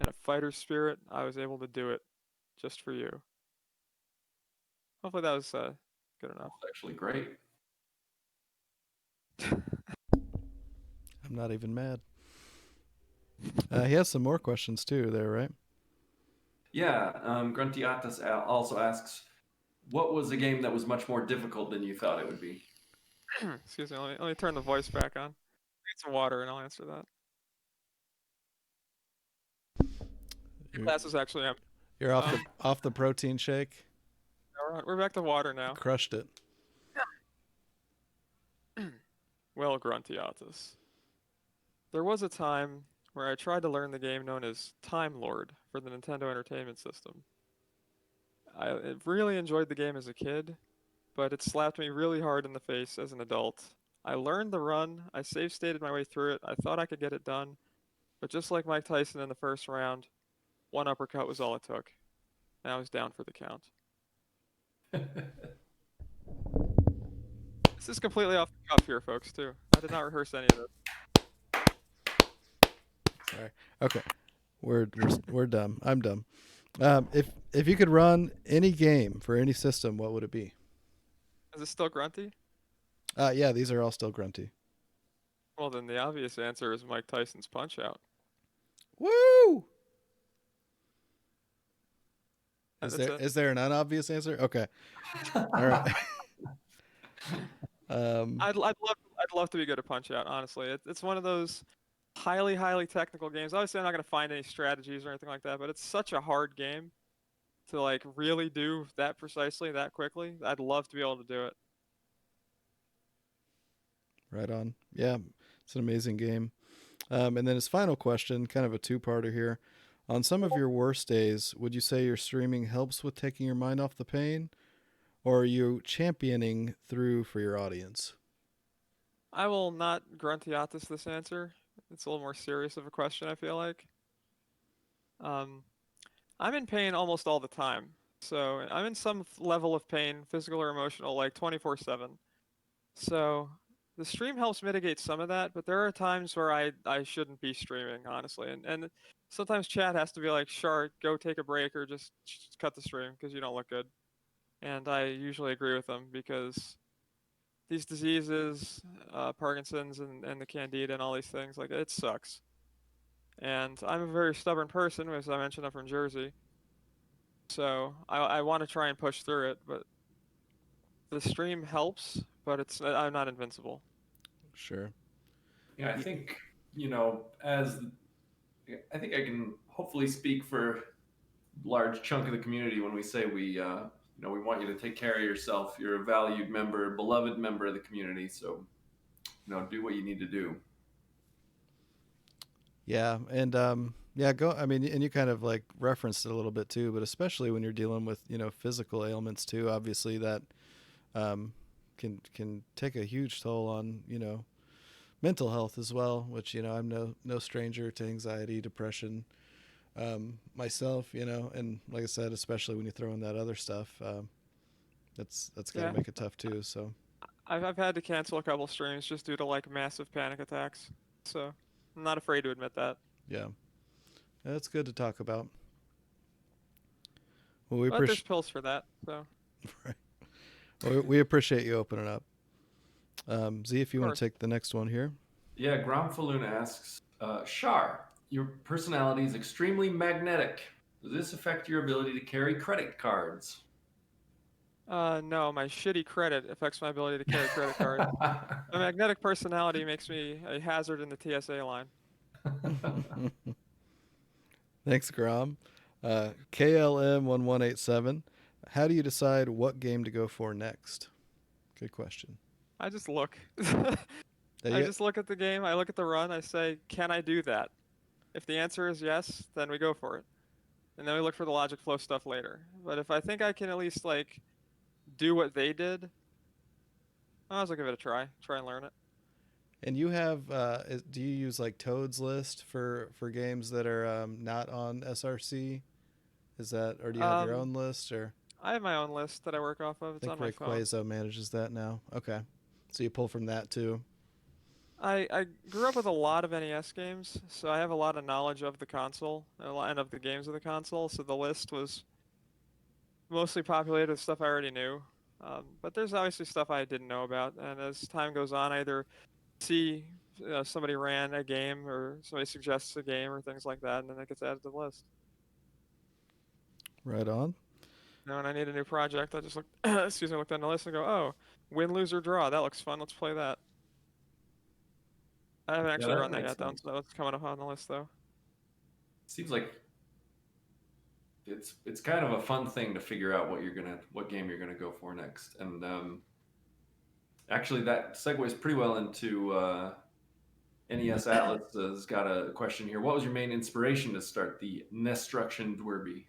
and a fighter's spirit, I was able to do it just for you. Hopefully that was good enough. That's actually great. I'm not even mad. He has some more questions too there, right? Yeah, Gruntiatus also asks, what was a game that was much more difficult than you thought it would be? Excuse me, let me turn the voice back on. Get some water and I'll answer that. The class is actually empty. You're off the protein shake. We're back to water now. Crushed it. Well, Gruntiatus, there was a time where I tried to learn the game known as Time Lord for the Nintendo Entertainment System. I really enjoyed the game as a kid, but it slapped me really hard in the face as an adult. I learned the run, I save stated my way through it, I thought I could get it done, but just like Mike Tyson in the first round, one uppercut was all it took, and I was down for the count. This is completely off the cuff here, folks, too. I did not rehearse any of this. Sorry. Okay. We're dumb. I'm dumb. If you could run any game for any system, what would it be? Is it still grunty? Yeah, these are all still grunty. Well, then the obvious answer is Mike Tyson's Punch-Out. Woo! That's Is there an unobvious answer? Okay. All right. I'd love to be good at Punch-Out, honestly. It's one of those highly technical games. Obviously, I'm not going to find any strategies or anything like that, but it's such a hard game to like really do that precisely, that quickly. I'd love to be able to do it. Right on. Yeah, it's an amazing game. And then his final question, kind of a two-parter here. On some of your worst days, would you say your streaming helps with taking your mind off the pain, or are you championing through for your audience? I will not gruntiatus this answer. It's a little more serious of a question, I feel like. Um, I'm in pain almost all the time. So I'm in some level of pain, physical or emotional, like 24/7. So the stream helps mitigate some of that, but there are times where I shouldn't be streaming, honestly. And sometimes chat has to be like, "Sure, go take a break or just cut the stream because you don't look good." And I usually agree with them because these diseases, Parkinson's and the Candida and all these things, like it sucks. And I'm a very stubborn person, as I mentioned, I'm from Jersey. So I want to try and push through it, but the stream helps, but I'm not invincible. Sure. Yeah, I think, as I think I can hopefully speak for a large chunk of the community when we say we want you to take care of yourself. You're a valued member, beloved member of the community. So, do what you need to do. Yeah, and go. I mean, and you kind of like referenced it a little bit too, but especially when you're dealing with physical ailments too. Obviously, that can take a huge toll on mental health as well. Which I'm no stranger to anxiety, depression, myself. And like I said, especially when you throw in that other stuff, that's gotta make it tough too. So I've had to cancel a couple streams just due to like massive panic attacks. So I'm not afraid to admit that. yeah, that's good to talk about. Well, But there's pills for that. So right. Well, we appreciate you opening up. Z, if you want course. to take the next one here. Yeah, Gromfaloon asks, Shar, your personality is extremely magnetic. Does this affect your ability to carry credit cards? No, my shitty credit affects my ability to carry credit cards. My magnetic personality makes me a hazard in the TSA line. Thanks, Grom. KLM1187. How do you decide what game to go for next? Good question. I just look. I just look at the game, I look at the run, I say, can I do that? If the answer is yes, then we go for it. And then we look for the logic flow stuff later. But if I think I can at least like do what they did, I was gonna give it a try. Try and learn it. And you have, do you use like Toad's list for games that are not on SRC? Is that, or do you have your Um, own list, or I have my own list that I work off of. I It's think on my phone. Rayquaza manages that now? Okay, so you pull from that too. I grew up with a lot of NES games, so I have a lot of knowledge of the console and of the games of the console. So the list was mostly populated with stuff I already knew. But there's obviously stuff I didn't know about, and as time goes on, I either see somebody ran a game or somebody suggests a game or things like that, and then it gets added to the list. Right on. When I need a new project, I just look, excuse me, look down the list and go, oh, win, lose, or draw. That looks fun. Let's play that. I haven't Yeah, actually that run that makes yet, though, sense. so it's coming up on the list, though. Seems like it's kind of a fun thing to figure out what game you're gonna go for next. And actually, that segues pretty well into NES Atlas has got a question here. What was your main inspiration to start the Nestruction Dwerby?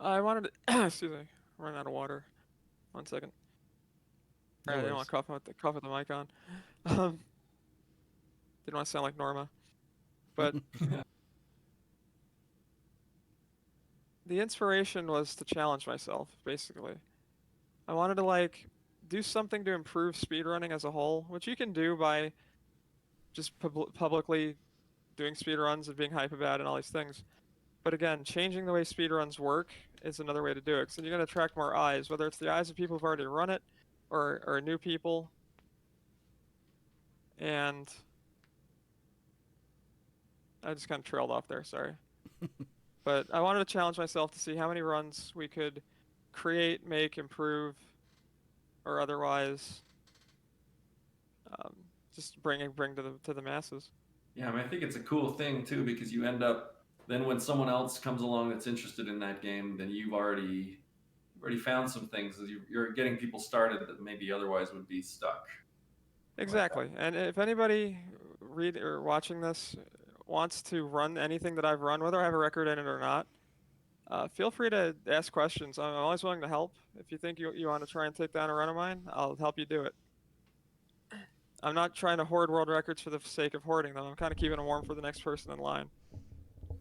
I wanted to, excuse me, I'm running out of water. 1 second. No Alright, I didn't want worries. to cough with the mic on. Um, didn't want to sound like Norma. But the inspiration was to challenge myself, basically. I wanted to, like, do something to improve speedrunning as a whole, which you can do by just publicly doing speedruns and being hype about it and all these things. But again, changing the way speedruns work is another way to do it. So you're going to attract more eyes, whether it's the eyes of people who've already run it or new people. And I just kind of trailed off there, sorry. But I wanted to challenge myself to see how many runs we could create, make, improve, or otherwise just bring to the masses. Yeah, I mean, I think it's a cool thing too because you end up then when someone else comes along that's interested in that game, then you've already found some things. You're getting people started that maybe otherwise would be stuck. Like that. Exactly. And if anybody read or watching this wants to run anything that I've run, whether I have a record in it or not, feel free to ask questions. I'm always willing to help. If you think you want to try and take down a run of mine, I'll help you do it. I'm not trying to hoard world records for the sake of hoarding them. I'm kind of keeping them warm for the next person in line.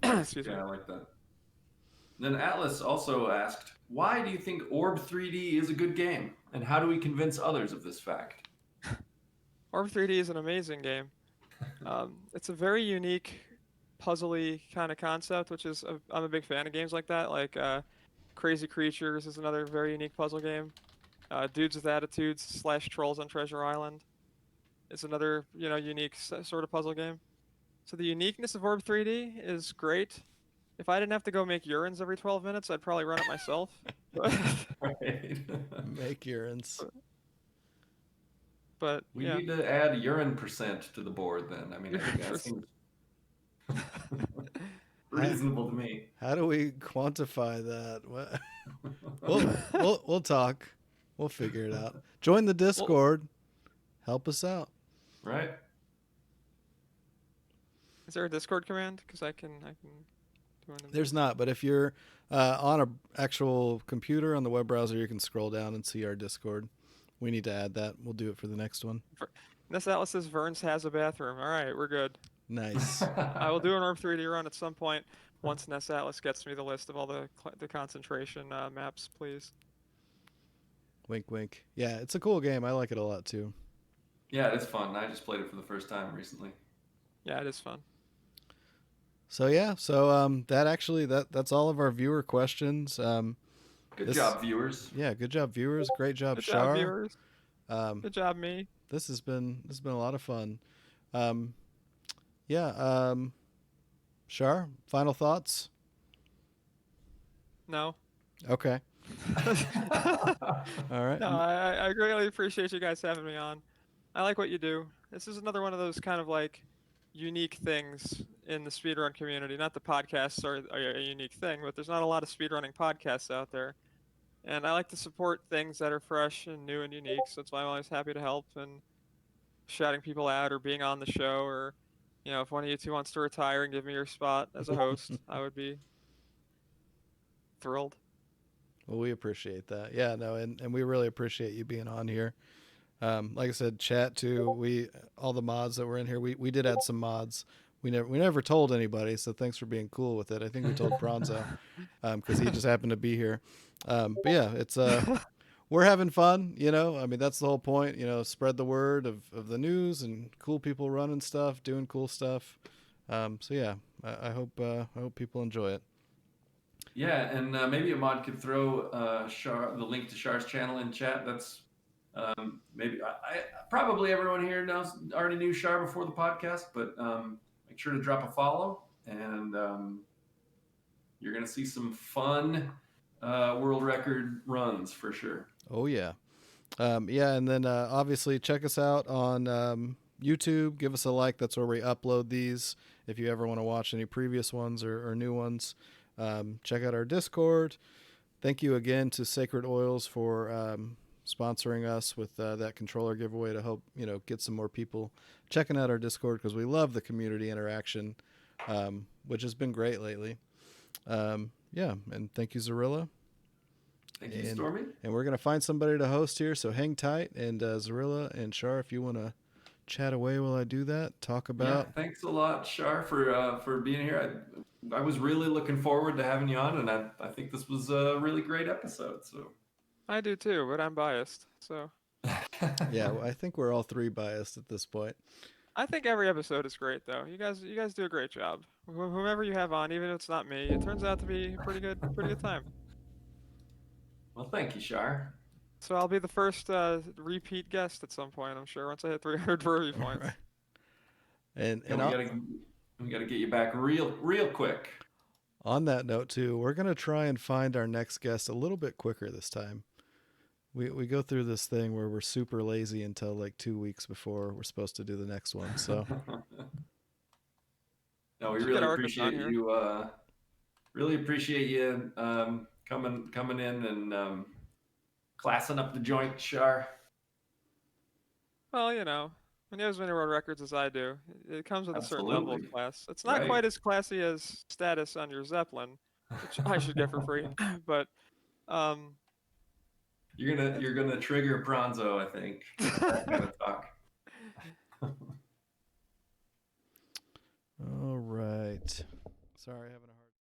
Nice. Excuse me. Yeah, I like that. Then Atlas also asked, "Why do you think Orb 3D is a good game, and how do we convince others of this fact?" Orb 3D is an amazing game. It's a very unique, puzzly kind of concept, which is I'm a big fan of games like that. Like Crazy Creatures is another very unique puzzle game. Dudes with Attitudes / Trolls on Treasure Island is another unique sort of puzzle game. So the uniqueness of Orb 3D is great. If I didn't have to go make urines every 12 minutes, I'd probably run it myself. Right. Make urines. But We yeah. need to add urine percent to the board then. I mean, I think that seems reasonable to me. How do we quantify that? What? We'll talk. We'll figure it out. Join the Discord. Help us out. Right? Is there a Discord command? Because I can do one. There's not, but if you're on an actual computer on the web browser, you can scroll down and see our Discord. We need to add that. We'll do it for the next one. This Atlas says Vern's has a bathroom. All right, we're good. Nice. I will do an Orb 3D run at some point once Ness Atlas gets me the list of all the concentration maps, please. Wink, wink. Yeah, it's a cool game. I like it a lot too. Yeah, it's fun. I just played it for the first time recently. Yeah, it is fun. So yeah, that's all of our viewer questions. Good job, viewers. Yeah, good job, viewers. Great job, Good Shar. job, viewers. Good job, me. This has been a lot of fun. Shar, final thoughts? No. Okay. All right. No, I greatly appreciate you guys having me on. I like what you do. This is another one of those kind of like unique things in the speedrun community. Not the podcasts are a unique thing, but there's not a lot of speedrunning podcasts out there. And I like to support things that are fresh and new and unique, so that's why I'm always happy to help. And shouting people out or being on the show, or if one of you two wants to retire and give me your spot as a host, I would be thrilled. Well, we appreciate that. Yeah, no, and we really appreciate you being on here. Like I said, chat too. All the mods that were in here, we did add some mods. We never told anybody, so thanks for being cool with it. I think we told Bronzo because he just happened to be here. But yeah, it's we're having fun. I mean that's the whole point. Spread the word of the news and cool people running stuff, doing cool stuff. So yeah, I hope people enjoy it. Yeah, and maybe a mod could throw the link to Char's channel in chat. That's maybe probably everyone here already knew Char before the podcast, but make sure to drop a follow, and you're gonna see some fun world record runs for sure. Oh yeah. Yeah, and then obviously check us out on YouTube. Give us a like. That's where we upload these. If you ever want to watch any previous ones or new ones, check out our Discord. Thank you again to Sacred Oils for sponsoring us with that controller giveaway to help get some more people checking out our Discord because we love the community interaction, which has been great lately. Yeah, and thank you, Zorilla. Thank you, Stormy. And we're going to find somebody to host here, so hang tight. And Zorilla and Char, if you want to chat away while I do that, talk about... Yeah, thanks a lot, Char, for being here. I was really looking forward to having you on, and I think this was a really great episode. So I do too, but I'm biased, so... Yeah, well, I think we're all three biased at this point. I think every episode is great, though. You guys do a great job. Whomever you have on, even if it's not me, it turns out to be a pretty good time. Well, thank you, Char. So I'll be the first repeat guest at some point, I'm sure, once I hit 300 Verby points. Right. And we gotta get you back real quick. On that note, too, we're gonna try and find our next guest a little bit quicker this time. We go through this thing where we're super lazy until like 2 weeks before we're supposed to do the next one. So no, we really appreciate you. Really appreciate you coming in and classing up the joint, Char. Well, when you have as many world records as I do, it comes with a certain level of class. It's not Right. quite as classy as status on your Zeppelin, which I should get for free, but you're gonna trigger Bronzo, I think. That kind of talk. All right. Sorry, having a hard